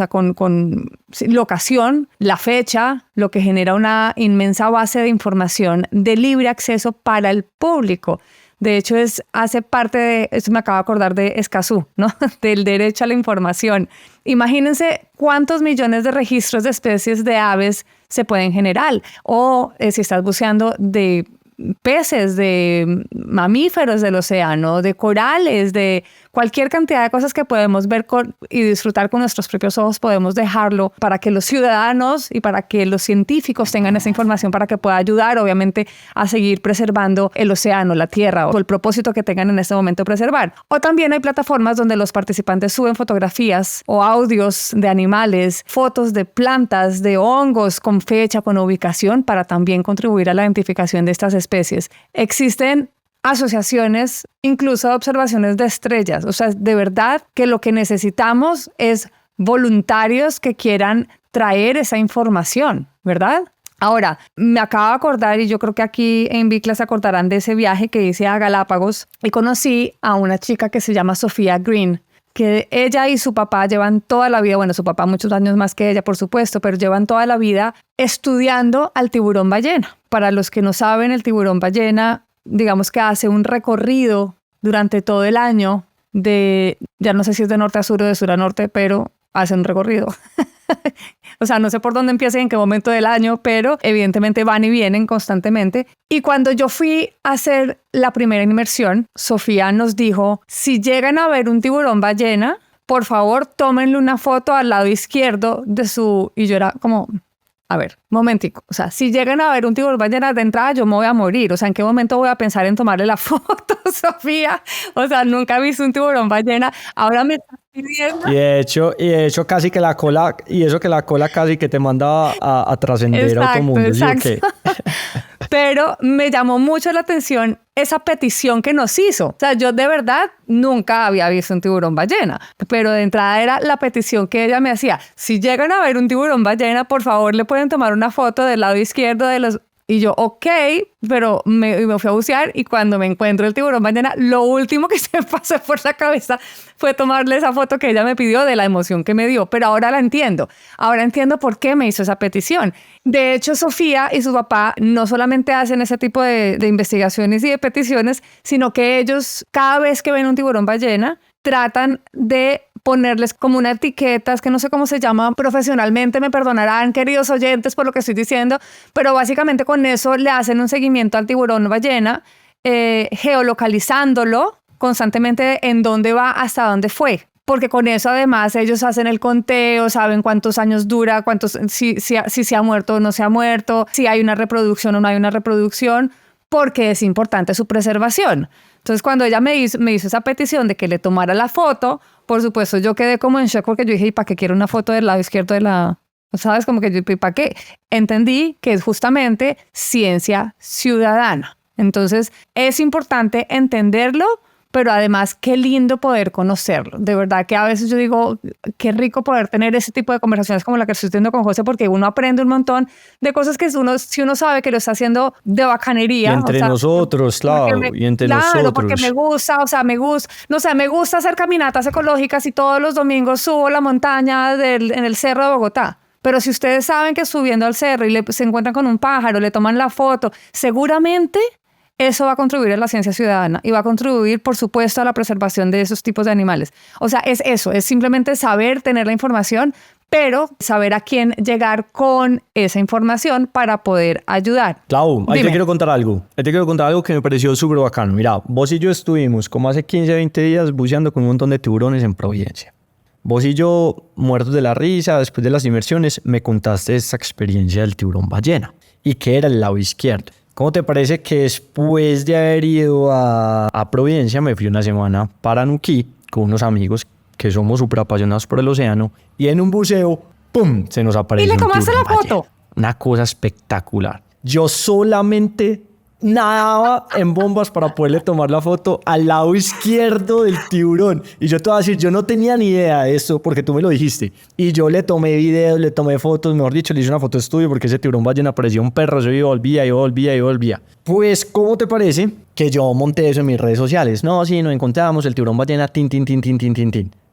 locación, la fecha, lo que genera una inmensa base de información de libre acceso para el público. De hecho, hace parte de, esto me acabo de acordar de Escazú, ¿no? Del derecho a la información. Imagínense cuántos millones de registros de especies de aves se pueden generar. O si estás buceando de peces, de mamíferos del océano, de corales, de cualquier cantidad de cosas que podemos ver y disfrutar con nuestros propios ojos, podemos dejarlo para que los ciudadanos y para que los científicos tengan esa información para que pueda ayudar, obviamente, a seguir preservando el océano, la tierra o el propósito que tengan en este momento preservar. O también hay plataformas donde los participantes suben fotografías o audios de animales, fotos de plantas, de hongos con fecha, con ubicación, para también contribuir a la identificación de estas especies. Existen asociaciones, incluso de observaciones de estrellas. O sea, de verdad que lo que necesitamos es voluntarios que quieran traer esa información, ¿verdad? Ahora, me acabo de acordar, y yo creo que aquí en Bicla se acordarán de ese viaje que hice a Galápagos, y conocí a una chica que se llama Sofía Green, que ella y su papá llevan toda la vida, bueno, su papá muchos años más que ella, por supuesto, pero llevan toda la vida estudiando al tiburón ballena. Para los que no saben, el tiburón ballena, digamos que hace un recorrido durante todo el año ya no sé si es de norte a sur o de sur a norte, pero hace un recorrido. O sea, no sé por dónde empieza y en qué momento del año, pero evidentemente van y vienen constantemente. Y cuando yo fui a hacer la primera inmersión, Sofía nos dijo, si llegan a ver un tiburón ballena, por favor, tómenle una foto al lado izquierdo de su... Y yo era como... A ver, momentico. O sea, si llegan a ver un tiburón ballena de entrada, yo me voy a morir. O sea, ¿en qué momento voy a pensar en tomarle la foto, Sofía? O sea, nunca he visto un tiburón ballena. Ahora me estás pidiendo. Y de hecho casi que la cola, y eso que la cola casi que te manda a trascender a otro mundo. Exacto. ¿Sí o qué? Pero me llamó mucho la atención esa petición que nos hizo. O sea, yo de verdad nunca había visto un tiburón ballena, pero de entrada era la petición que ella me hacía. Si llegan a ver un tiburón ballena, por favor, le pueden tomar una foto del lado izquierdo de los... Y yo, ok, pero me fui a bucear y cuando me encuentro el tiburón ballena, lo último que se me pasó por la cabeza fue tomarle esa foto que ella me pidió de la emoción que me dio. Pero ahora la entiendo. Ahora entiendo por qué me hizo esa petición. De hecho, Sofía y su papá no solamente hacen ese tipo de investigaciones y de peticiones, sino que ellos, cada vez que ven un tiburón ballena, tratan de ponerles como una etiqueta, es que no sé cómo se llama profesionalmente, me perdonarán, queridos oyentes, por lo que estoy diciendo, pero básicamente con eso le hacen un seguimiento al tiburón ballena, geolocalizándolo constantemente en dónde va, hasta dónde fue. Porque con eso además ellos hacen el conteo, saben cuántos años dura, si se ha muerto o no se ha muerto, si hay una reproducción o no hay una reproducción, porque es importante su preservación. Entonces, cuando ella me hizo esa petición de que le tomara la foto, por supuesto, yo quedé como en shock porque yo dije, ¿y para qué quiero una foto del lado izquierdo de la...? ¿Sabes? Como que yo, ¿y para qué? Entendí que es justamente ciencia ciudadana. Entonces, es importante entenderlo, pero además, qué lindo poder conocerlo. De verdad que a veces yo digo, qué rico poder tener ese tipo de conversaciones como la que estoy teniendo con José, porque uno aprende un montón de cosas que si uno sabe que lo está haciendo de bacanería. Y entre nosotros, claro, Claro, porque me gusta, me gusta hacer caminatas ecológicas y todos los domingos subo la montaña en el cerro de Bogotá. Pero si ustedes saben que subiendo al cerro y se encuentran con un pájaro, le toman la foto, seguramente... eso va a contribuir a la ciencia ciudadana y va a contribuir, por supuesto, a la preservación de esos tipos de animales. O sea, es eso, es simplemente saber tener la información, pero saber a quién llegar con esa información para poder ayudar. Clau, ahí te quiero contar algo. Que me pareció súper bacano. Mira, vos y yo estuvimos como hace 15, 20 días buceando con un montón de tiburones en Providencia. Vos y yo, muertos de la risa, después de las inmersiones, me contaste esa experiencia del tiburón ballena y que era el lado izquierdo. ¿Cómo te parece que después de haber ido a Providencia me fui una semana para Nuquí con unos amigos que somos súper apasionados por el océano y en un buceo, ¡pum!, se nos apareció ¿Y le tomaste la foto? Una cosa espectacular. Yo solamente nadaba en bombas para poderle tomar la foto al lado izquierdo del tiburón. Y yo te voy a decir, yo no tenía ni idea de esto porque tú me lo dijiste. Y yo le tomé videos, le tomé fotos, mejor dicho, le hice una foto de estudio porque ese tiburón ballena parecía un perro. Yo volvía. Pues, ¿cómo te parece que yo monté eso en mis redes sociales? No, sí, nos encontramos, el tiburón ballena, tin.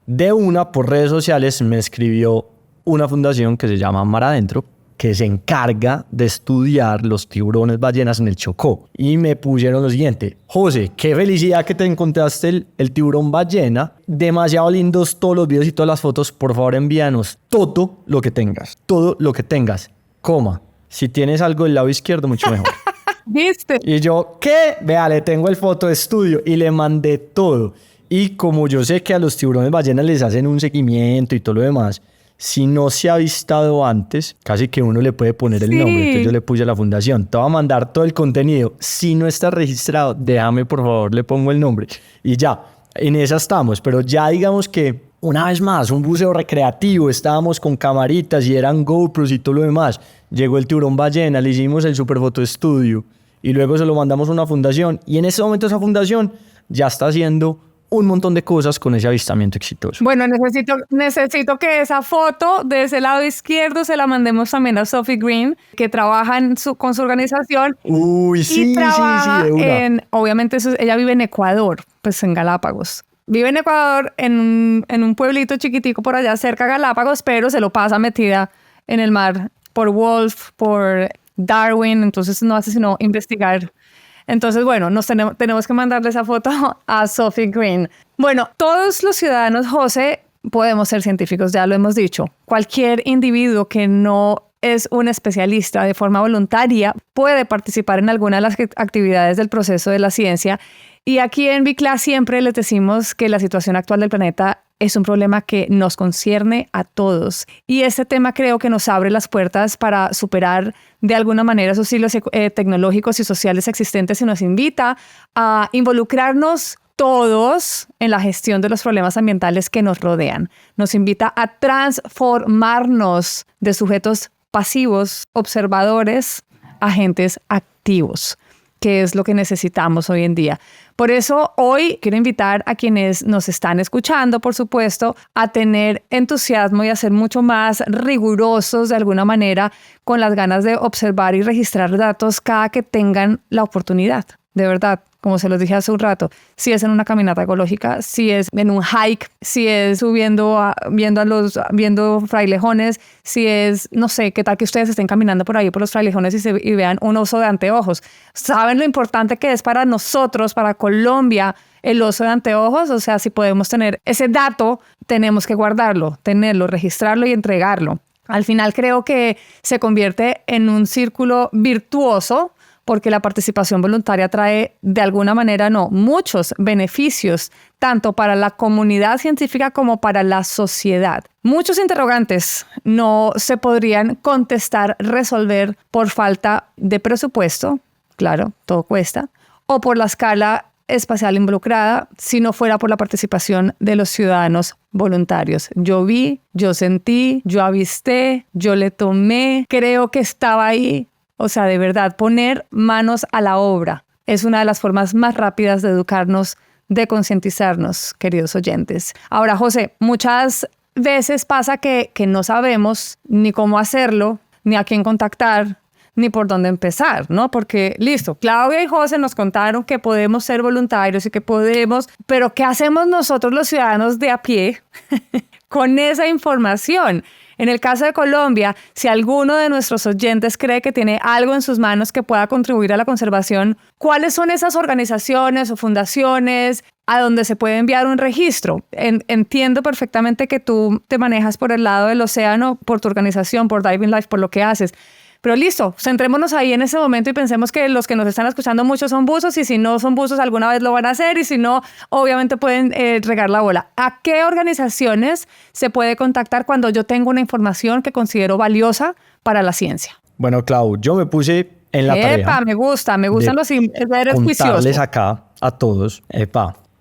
De una, por redes sociales, me escribió una fundación que se llama Mar Adentro, que se encarga de estudiar los tiburones ballenas en el Chocó. Y me pusieron lo siguiente: José, qué felicidad que te encontraste el tiburón ballena. Demasiado lindos todos los videos y todas las fotos. Por favor, envíanos todo lo que tengas. Coma, si tienes algo del lado izquierdo, mucho mejor. ¿Viste? Y yo, ¿qué? Vea, le tengo el foto de estudio y le mandé todo. Y como yo sé que a los tiburones ballenas les hacen un seguimiento y todo lo demás, si no se ha avistado antes, casi que uno le puede poner el nombre. Entonces yo le puse a la fundación, te voy a mandar todo el contenido. Si no está registrado, déjame por favor, le pongo el nombre. Y ya, en esa estamos. Pero ya digamos que, una vez más, un buceo recreativo. Estábamos con camaritas y eran GoPros y todo lo demás. Llegó el tiburón ballena, le hicimos el Superfoto Estudio y luego se lo mandamos a una fundación. Y en ese momento esa fundación ya está haciendo un montón de cosas con ese avistamiento exitoso. Bueno, necesito que esa foto de ese lado izquierdo se la mandemos también a Sophie Green, que trabaja con su organización. Uy, sí, y trabaja de una. obviamente ella vive en Ecuador, pues en Galápagos. Vive en Ecuador, en un pueblito chiquitico por allá cerca de Galápagos, pero se lo pasa metida en el mar por Wolf, por Darwin, entonces no hace sino investigar. Entonces, bueno, tenemos que mandarle esa foto a Sophie Green. Bueno, todos los ciudadanos, José, podemos ser científicos, ya lo hemos dicho. Cualquier individuo que no es un especialista de forma voluntaria puede participar en alguna de las actividades del proceso de la ciencia. Y aquí en Bicla siempre les decimos que la situación actual del planeta es un problema que nos concierne a todos. Y este tema creo que nos abre las puertas para superar de alguna manera esos hilos tecnológicos y sociales existentes y nos invita a involucrarnos todos en la gestión de los problemas ambientales que nos rodean. Nos invita a transformarnos de sujetos pasivos, observadores, a agentes activos, que es lo que necesitamos hoy en día. Por eso hoy quiero invitar a quienes nos están escuchando, por supuesto, a tener entusiasmo y a ser mucho más rigurosos de alguna manera con las ganas de observar y registrar datos cada que tengan la oportunidad. De verdad, como se los dije hace un rato, si es en una caminata ecológica, si es en un hike, si es subiendo, viendo frailejones, si es, no sé, qué tal que ustedes estén caminando por ahí por los frailejones y vean un oso de anteojos. ¿Saben lo importante que es para nosotros, para Colombia, el oso de anteojos? O sea, si podemos tener ese dato, tenemos que guardarlo, tenerlo, registrarlo y entregarlo. Al final creo que se convierte en un círculo virtuoso, porque la participación voluntaria trae de alguna manera muchos beneficios, tanto para la comunidad científica como para la sociedad. Muchos interrogantes no se podrían contestar, resolver por falta de presupuesto, claro, todo cuesta, o por la escala espacial involucrada, si no fuera por la participación de los ciudadanos voluntarios. Yo vi, yo sentí, yo avisté, yo le tomé, creo que estaba ahí. O sea, de verdad, poner manos a la obra es una de las formas más rápidas de educarnos, de concientizarnos, queridos oyentes. Ahora, José, muchas veces pasa que no sabemos ni cómo hacerlo, ni a quién contactar, ni por dónde empezar, ¿no? Porque, listo, Claudia y José nos contaron que podemos ser voluntarios y que podemos, pero ¿qué hacemos nosotros los ciudadanos de a pie con esa información? En el caso de Colombia, si alguno de nuestros oyentes cree que tiene algo en sus manos que pueda contribuir a la conservación, ¿cuáles son esas organizaciones o fundaciones a donde se puede enviar un registro? Entiendo perfectamente que tú te manejas por el lado del océano, por tu organización, por Diving Life, por lo que haces. Pero listo, centrémonos ahí en ese momento y pensemos que los que nos están escuchando muchos son buzos y si no son buzos alguna vez lo van a hacer y si no, obviamente pueden regar la bola. ¿A qué organizaciones se puede contactar cuando yo tengo una información que considero valiosa para la ciencia? Bueno, Clau, yo me puse en la tarea. Me gustan los eres juicioso. Contarles acá a todos,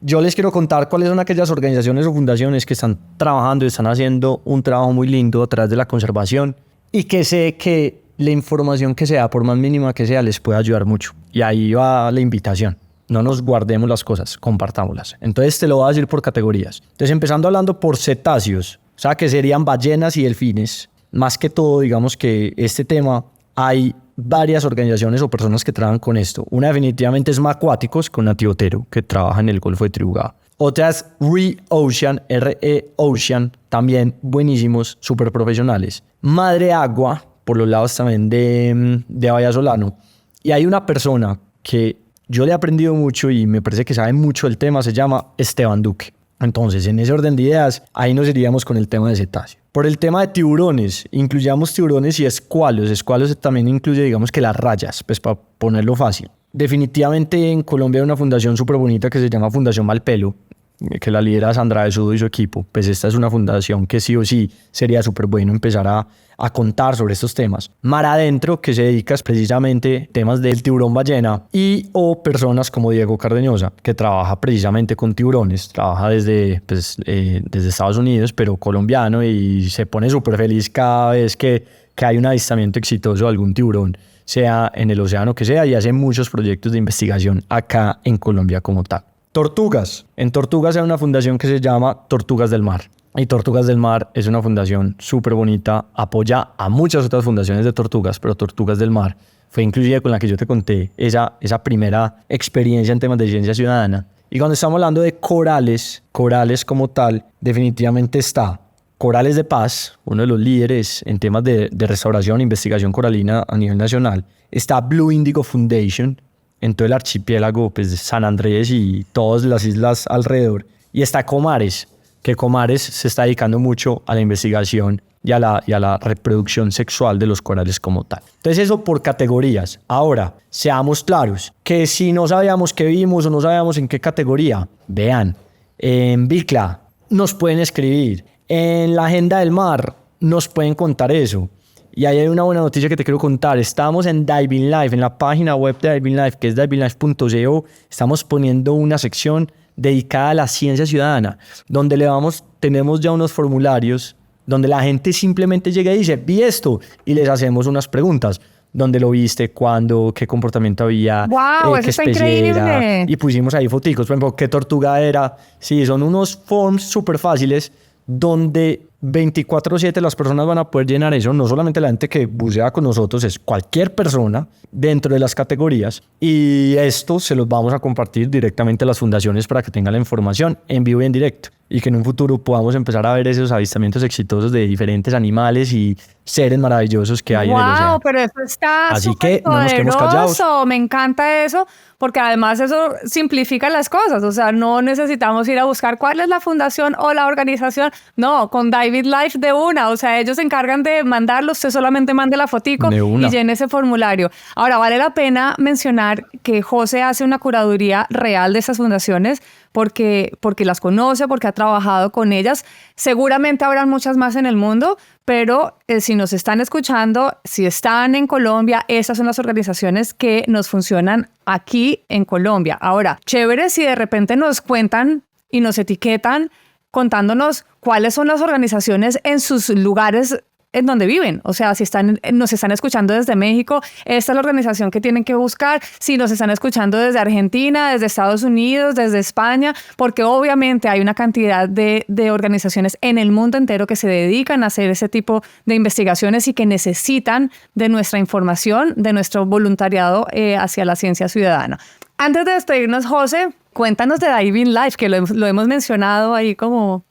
yo les quiero contar cuáles son aquellas organizaciones o fundaciones que están trabajando y están haciendo un trabajo muy lindo a través de la conservación y que sé que la información que sea, por más mínima que sea, les puede ayudar mucho. Y ahí va la invitación. No nos guardemos las cosas, compartámoslas. Entonces te lo voy a decir por categorías. Entonces empezando hablando por cetáceos, o sea que serían ballenas y delfines. Más que todo, digamos que este tema, hay varias organizaciones o personas que trabajan con esto. Una definitivamente es Macuáticos, con Nati Otero, que trabaja en el Golfo de Tribugá. Otra es RE-Ocean, R-E-Ocean, también buenísimos, súper profesionales. Madre Agua, por los lados también de Vallasolano. Y hay una persona que yo le he aprendido mucho y me parece que sabe mucho del tema, se llama Esteban Duque. Entonces, en ese orden de ideas, ahí nos iríamos con el tema de cetáceo. Por el tema de tiburones, incluyamos tiburones y escualos. Escualos también incluye, digamos que las rayas, pues para ponerlo fácil. Definitivamente en Colombia hay una fundación súper bonita que se llama Fundación Malpelo, que la lidera Sandra de Sudo y su equipo. Pues esta es una fundación que sí o sí sería súper bueno empezar a contar sobre estos temas. Mar Adentro, que se dedica precisamente a temas del tiburón ballena, y o personas como Diego Cardeñosa, que trabaja precisamente con tiburones, trabaja desde Estados Unidos, pero colombiano, y se pone súper feliz cada vez que hay un avistamiento exitoso de algún tiburón, sea en el océano que sea, y hace muchos proyectos de investigación acá en Colombia como tal. Tortugas. En Tortugas hay una fundación que se llama Tortugas del Mar. Y Tortugas del Mar es una fundación súper bonita, apoya a muchas otras fundaciones de tortugas, pero Tortugas del Mar fue inclusive con la que yo te conté esa primera experiencia en temas de ciencia ciudadana. Y cuando estamos hablando de corales como tal, definitivamente está Corales de Paz, uno de los líderes en temas de restauración e investigación coralina a nivel nacional. Está Blue Indigo Foundation, en todo el archipiélago pues, de San Andrés y todas las islas alrededor. Y está Comares, que Comares se está dedicando mucho a la investigación y a la reproducción sexual de los corales como tal. Entonces eso por categorías. Ahora, seamos claros, que si no sabíamos qué vimos o no sabíamos en qué categoría, vean, en Bicla nos pueden escribir, en la Agenda del Mar nos pueden contar eso. Y ahí hay una buena noticia que te quiero contar. Estamos en Diving Life, en la página web de Diving Life, que es divinglife.co. Estamos poniendo una sección dedicada a la ciencia ciudadana, donde tenemos ya unos formularios donde la gente simplemente llega y dice, vi esto, y les hacemos unas preguntas. ¿Dónde lo viste? ¿Cuándo? ¿Qué comportamiento había? ¡Wow! ¿Qué Eso está especie era? increíble. Y pusimos ahí foticos, por ejemplo, ¿qué tortuga era? Sí, son unos forms súper fáciles donde 24/7 las personas van a poder llenar eso, no solamente la gente que bucea con nosotros, es cualquier persona dentro de las categorías, y esto se los vamos a compartir directamente a las fundaciones para que tengan la información en vivo y en directo, y que en un futuro podamos empezar a ver esos avistamientos exitosos de diferentes animales y seres maravillosos que hay en el océano. Wow, pero eso está Así súper que no nos quedemos callados. poderoso. Me encanta eso, porque además eso simplifica las cosas. O sea, no necesitamos ir a buscar cuál es la fundación o la organización. No, con Diving Life de una. O sea, ellos se encargan de mandarlo. Usted solamente mande la fotico y llene ese formulario. Ahora, vale la pena mencionar que José hace una curaduría real de esas fundaciones porque las conoce, porque ha trabajado con ellas. Seguramente habrán muchas más en el mundo, pero si nos están escuchando, si están en Colombia, esas son las organizaciones que nos funcionan aquí en Colombia. Ahora, chévere si de repente nos cuentan y nos etiquetan contándonos cuáles son las organizaciones en sus lugares en donde viven. O sea, si nos están escuchando desde México, esta es la organización que tienen que buscar. Si nos están escuchando desde Argentina, desde Estados Unidos, desde España, porque obviamente hay una cantidad de organizaciones en el mundo entero que se dedican a hacer ese tipo de investigaciones y que necesitan de nuestra información, de nuestro voluntariado hacia la ciencia ciudadana. Antes de despedirnos, José, cuéntanos de Diving Life, que lo hemos mencionado ahí como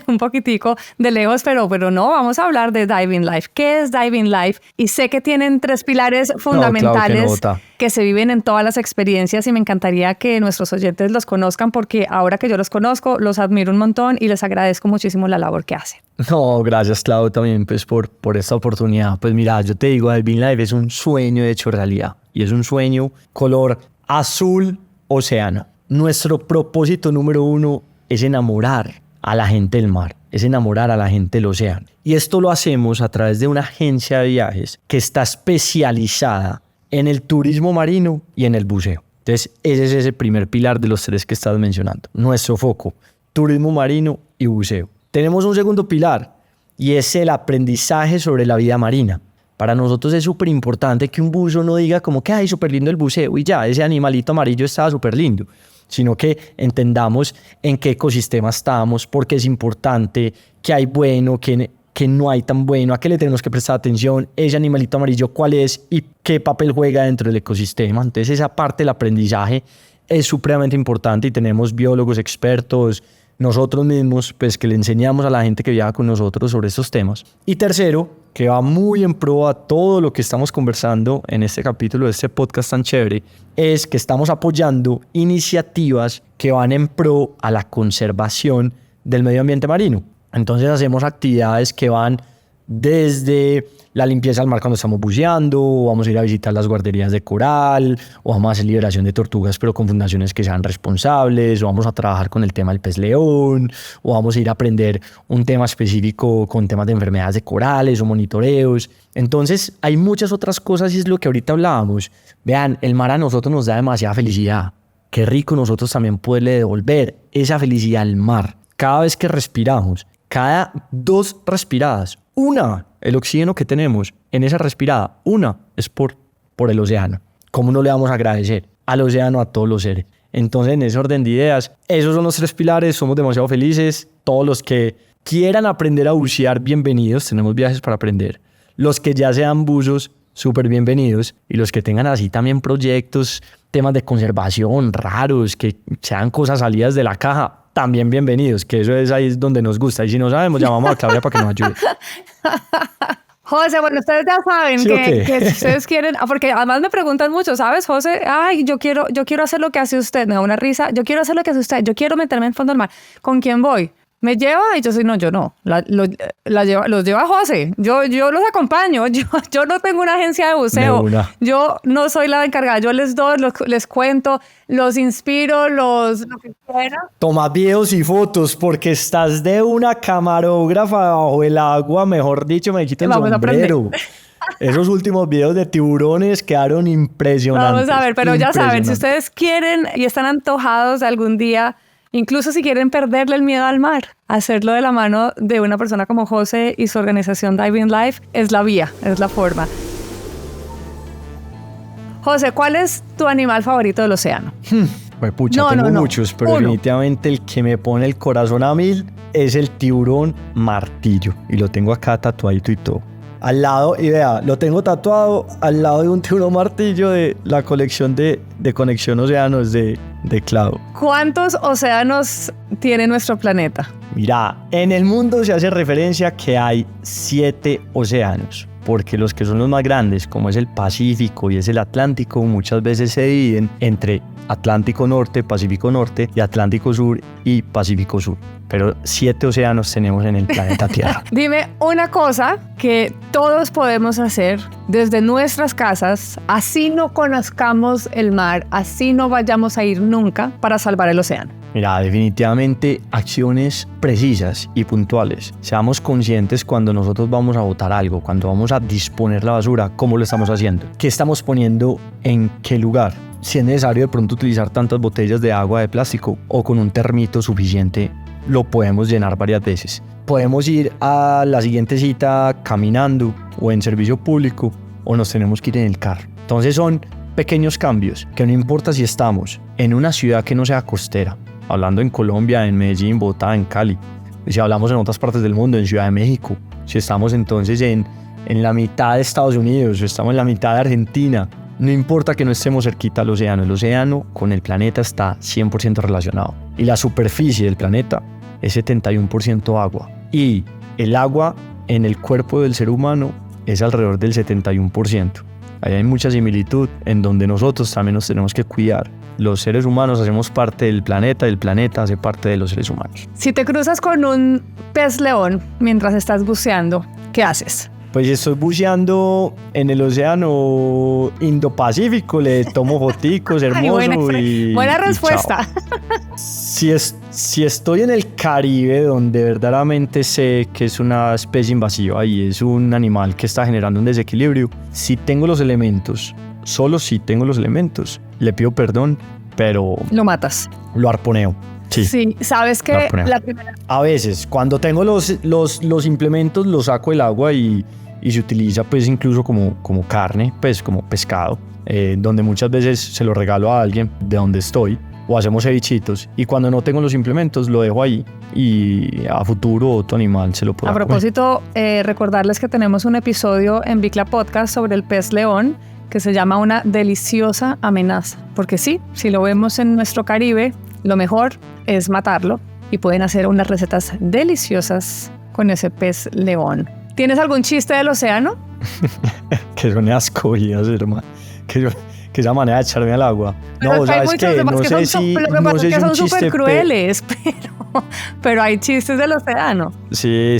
un poquitico de lejos, pero no, vamos a hablar de Diving Life. ¿Qué es Diving Life? Y sé que tienen 3 pilares fundamentales que se viven en todas las experiencias y me encantaría que nuestros oyentes los conozcan porque ahora que yo los conozco, los admiro un montón y les agradezco muchísimo la labor que hacen. No, gracias, Clau, también pues, por esta oportunidad. Pues mira, yo te digo, Diving Life es un sueño hecho realidad y es un sueño color azul océano. Nuestro propósito número 1 es enamorar a la gente del mar, es enamorar a la gente del océano. Y esto lo hacemos a través de una agencia de viajes que está especializada en el turismo marino y en el buceo. Entonces, ese es ese primer pilar de los 3 que estás mencionando. Nuestro foco, turismo marino y buceo. Tenemos un segundo pilar y es el aprendizaje sobre la vida marina. Para nosotros es súper importante que un buzo no diga como que ay, súper lindo el buceo y ya, ese animalito amarillo estaba súper lindo, sino que entendamos en qué ecosistema estamos, porque es importante, qué hay bueno, qué no hay tan bueno, a qué le tenemos que prestar atención, ese animalito amarillo cuál es y qué papel juega dentro del ecosistema. Entonces esa parte del aprendizaje es supremamente importante y tenemos biólogos expertos, nosotros mismos, pues que le enseñamos a la gente que viaja con nosotros sobre estos temas. Y tercero, que va muy en pro a todo lo que estamos conversando en este capítulo de este podcast tan chévere, es que estamos apoyando iniciativas que van en pro a la conservación del medio ambiente marino. Entonces hacemos actividades que van desde la limpieza del mar cuando estamos buceando, o vamos a ir a visitar las guarderías de coral, o vamos a hacer liberación de tortugas pero con fundaciones que sean responsables, o vamos a trabajar con el tema del pez león, o vamos a ir a aprender un tema específico con temas de enfermedades de corales o monitoreos. Entonces hay muchas otras cosas y es lo que ahorita hablábamos. Vean, el mar a nosotros nos da demasiada felicidad. Qué rico nosotros también poderle devolver esa felicidad al mar. Cada vez que respiramos, cada 2 respiradas, una, el oxígeno que tenemos en esa respirada, una es por el océano. ¿Cómo no le vamos a agradecer al océano, a todos los seres? Entonces, en ese orden de ideas, esos son los 3 pilares, somos demasiado felices. Todos los que quieran aprender a bucear, bienvenidos, tenemos viajes para aprender. Los que ya sean buzos, súper bienvenidos. Y los que tengan así también proyectos, temas de conservación raros, que sean cosas salidas de la caja, también bienvenidos, que eso es ahí donde nos gusta. Y si no sabemos, llamamos a Claudia para que nos ayude. José, bueno, ustedes ya saben ¿Sí que si ustedes quieren, porque además me preguntan mucho, ¿sabes, José? Ay, yo quiero hacer lo que hace usted, me da una risa, yo quiero hacer lo que hace usted, yo quiero meterme en fondo del mar. ¿Con quién voy? ¿Me lleva? Y yo soy, no, yo no. Los lleva José. Yo los acompaño. Yo no tengo una agencia de buceo. Yo no soy la encargada. Yo les doy, les cuento, los inspiro, lo que quiera. Toma videos y fotos porque estás de una camarógrafa bajo el agua. Mejor dicho, me quito el sombrero. Esos últimos videos de tiburones quedaron impresionantes. Vamos a ver, pero ya saben, si ustedes quieren y están antojados algún día, incluso si quieren perderle el miedo al mar, hacerlo de la mano de una persona como José y su organización Diving Life es la vía, es la forma. José, ¿cuál es tu animal favorito del océano? Pues pucha, tengo muchos, pero definitivamente el que me pone el corazón a 1000 es el tiburón martillo. Y lo tengo acá tatuadito y todo. Al lado, y vea, lo tengo tatuado al lado de un tiburón martillo de la colección de Conexión Océanos de Clau. ¿Cuántos océanos tiene nuestro planeta? Mira, en el mundo se hace referencia que hay 7 océanos, porque los que son los más grandes, como es el Pacífico y es el Atlántico, muchas veces se dividen entre Atlántico Norte, Pacífico Norte y Atlántico Sur y Pacífico Sur. Pero 7 océanos tenemos en el planeta Tierra. Dime una cosa que todos podemos hacer desde nuestras casas, así no conozcamos el mar, así no vayamos a ir nunca para salvar el océano. Mira, definitivamente acciones precisas y puntuales. Seamos conscientes cuando nosotros vamos a botar algo, cuando vamos a disponer la basura, cómo lo estamos haciendo, qué estamos poniendo en qué lugar. Si es necesario de pronto utilizar tantas botellas de agua de plástico o con un termito suficiente, lo podemos llenar varias veces. Podemos ir a la siguiente cita caminando o en servicio público o nos tenemos que ir en el carro. Entonces son pequeños cambios que no importa si estamos en una ciudad que no sea costera, hablando en Colombia, en Medellín, Bogotá, en Cali, si hablamos en otras partes del mundo, en Ciudad de México, si estamos entonces en la mitad de Estados Unidos o estamos en la mitad de Argentina, no importa que no estemos cerquita al océano, el océano con el planeta está 100% relacionado y la superficie del planeta es 71% agua y el agua en el cuerpo del ser humano es alrededor del 71%. Ahí hay mucha similitud en donde nosotros también nos tenemos que cuidar. Los seres humanos hacemos parte del planeta hace parte de los seres humanos. Si te cruzas con un pez león mientras estás buceando, ¿qué haces? Pues estoy buceando en el océano Indo-Pacífico, le tomo foticos, hermoso. Buena respuesta. Si estoy en el Caribe, donde verdaderamente sé que es una especie invasiva y es un animal que está generando un desequilibrio, si tengo los elementos, solo si tengo los elementos, le pido perdón, pero... Lo matas. Lo arponeo. Sí, sabes que la primera... A veces, cuando tengo los implementos, los saco del agua y y se utiliza pues incluso como carne, pues como pescado, donde muchas veces se lo regalo a alguien de donde estoy o hacemos cevichitos y cuando no tengo los implementos lo dejo ahí y a futuro otro animal se lo puede comer. A propósito, recordarles que tenemos un episodio en Bicla Podcast sobre el pez león que se llama Una deliciosa amenaza, porque sí, si lo vemos en nuestro Caribe, lo mejor es matarlo y pueden hacer unas recetas deliciosas con ese pez león. ¿Tienes algún chiste del océano? Que son ascogidas, hermano. Que esa manera de echarme al agua. Pero No, ¿sabes qué? No sé si es un son chiste, súper crueles, pero hay chistes del océano. Sí,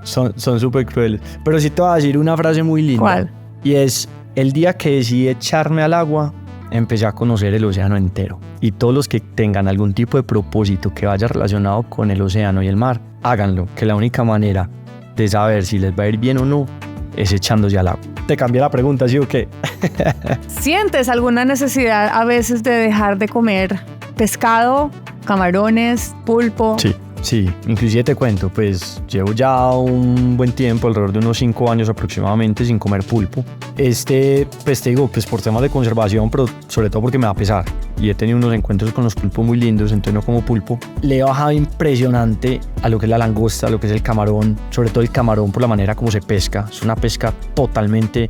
son súper crueles. Pero sí te voy a decir una frase muy linda. ¿Cuál? Y es, el día que decidí echarme al agua, empecé a conocer el océano entero. Y todos los que tengan algún tipo de propósito que vaya relacionado con el océano y el mar, háganlo, que la única manera de saber si les va a ir bien o no es echándose al agua. Te cambié la pregunta, ¿sí o qué? ¿Sientes alguna necesidad a veces de dejar de comer pescado, camarones, pulpo? Sí, inclusive te cuento, pues llevo ya un buen tiempo, alrededor de unos 5 años aproximadamente, sin comer pulpo. Pues te digo, pues por temas de conservación, pero sobre todo porque me da pesar. Y he tenido unos encuentros con los pulpos muy lindos, entonces no como pulpo. Le he bajado impresionante a lo que es la langosta, a lo que es el camarón, sobre todo el camarón por la manera como se pesca. Es una pesca totalmente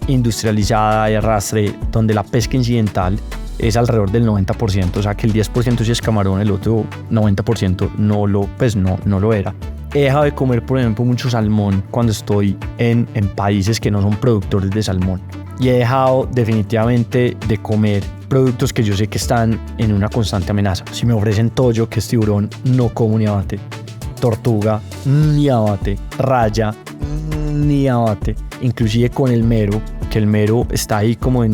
industrializada y arrastre, donde la pesca incidental es alrededor del 90%, o sea que el 10% sí es camarón, el otro 90% no lo era. He dejado de comer, por ejemplo, mucho salmón cuando estoy en países que no son productores de salmón. Y he dejado definitivamente de comer productos que yo sé que están en una constante amenaza. Si me ofrecen toyo, que es tiburón, no como ni abate. Tortuga, ni abate. Raya, ni abate. Inclusive con el mero, que el mero está ahí como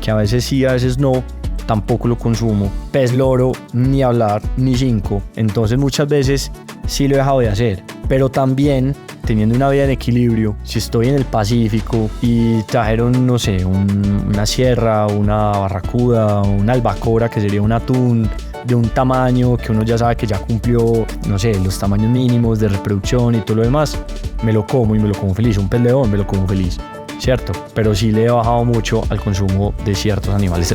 que a veces sí, a veces no, tampoco lo consumo. Pez loro, ni hablar, ni 5. Entonces muchas veces sí lo he dejado de hacer, pero también teniendo una vida en equilibrio, si estoy en el Pacífico y trajeron, no sé, una sierra, una barracuda, una albacora, que sería un atún de un tamaño que uno ya sabe que ya cumplió, no sé, los tamaños mínimos de reproducción y todo lo demás, me lo como y me lo como feliz. Un pez león me lo como feliz, ¿cierto? Pero sí le he bajado mucho al consumo de ciertos animales.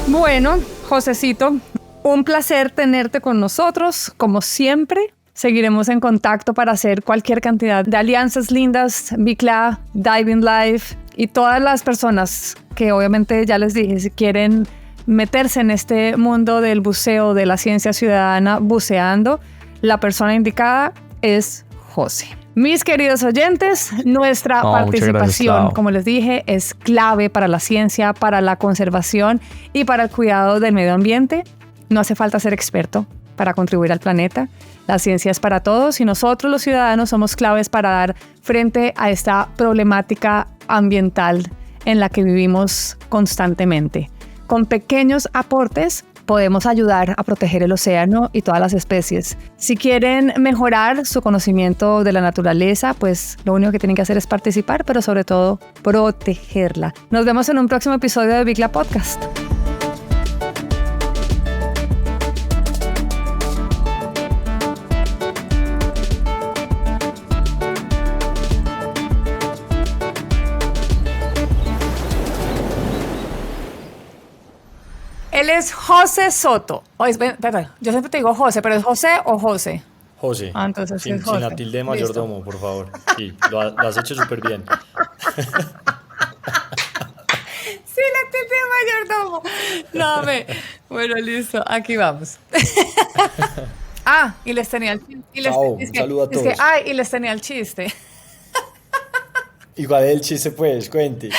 Bueno, Josecito, un placer tenerte con nosotros, como siempre. Seguiremos en contacto para hacer cualquier cantidad de alianzas lindas, Bicla, Diving Life y todas las personas que obviamente ya les dije, si quieren meterse en este mundo del buceo, de la ciencia ciudadana buceando, la persona indicada es José. Mis queridos oyentes, nuestra participación, gracias, como les dije, es clave para la ciencia, para la conservación y para el cuidado del medio ambiente. No hace falta ser experto para contribuir al planeta. La ciencia es para todos y nosotros los ciudadanos somos claves para dar frente a esta problemática ambiental en la que vivimos constantemente. Con pequeños aportes podemos ayudar a proteger el océano y todas las especies. Si quieren mejorar su conocimiento de la naturaleza, pues lo único que tienen que hacer es participar, pero sobre todo protegerla. Nos vemos en un próximo episodio de Bicla Podcast. Él es José Soto. Yo siempre te digo José, pero ¿es José o José? José. Ah, entonces sí es José. Sin la tilde de mayordomo, por favor. Sí, lo has hecho súper bien. Sí, la tilde de mayordomo. No, bueno, listo. Aquí vamos. Y les tenía el chiste. Chao, un saludo a todos. Y les tenía el chiste. ¿Y cuál es el chiste, pues? Cuente.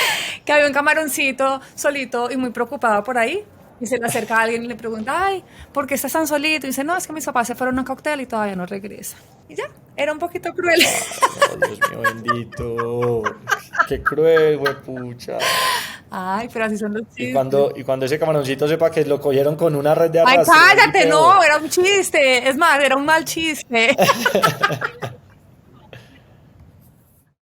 Que había un camaroncito solito y muy preocupado por ahí. Y se le acerca a alguien y le pregunta, ¿por qué estás tan solito? Y dice, no, es que mis papás se fueron a un cóctel y todavía no regresan. Y ya, era un poquito cruel. Oh, Dios mío bendito. Qué cruel, huepucha. Pero así son los chistes. Y cuando ese camaroncito sepa que lo cogieron con una red de arrastre. ¡Cállate! No, era un chiste. Es más, era un mal chiste.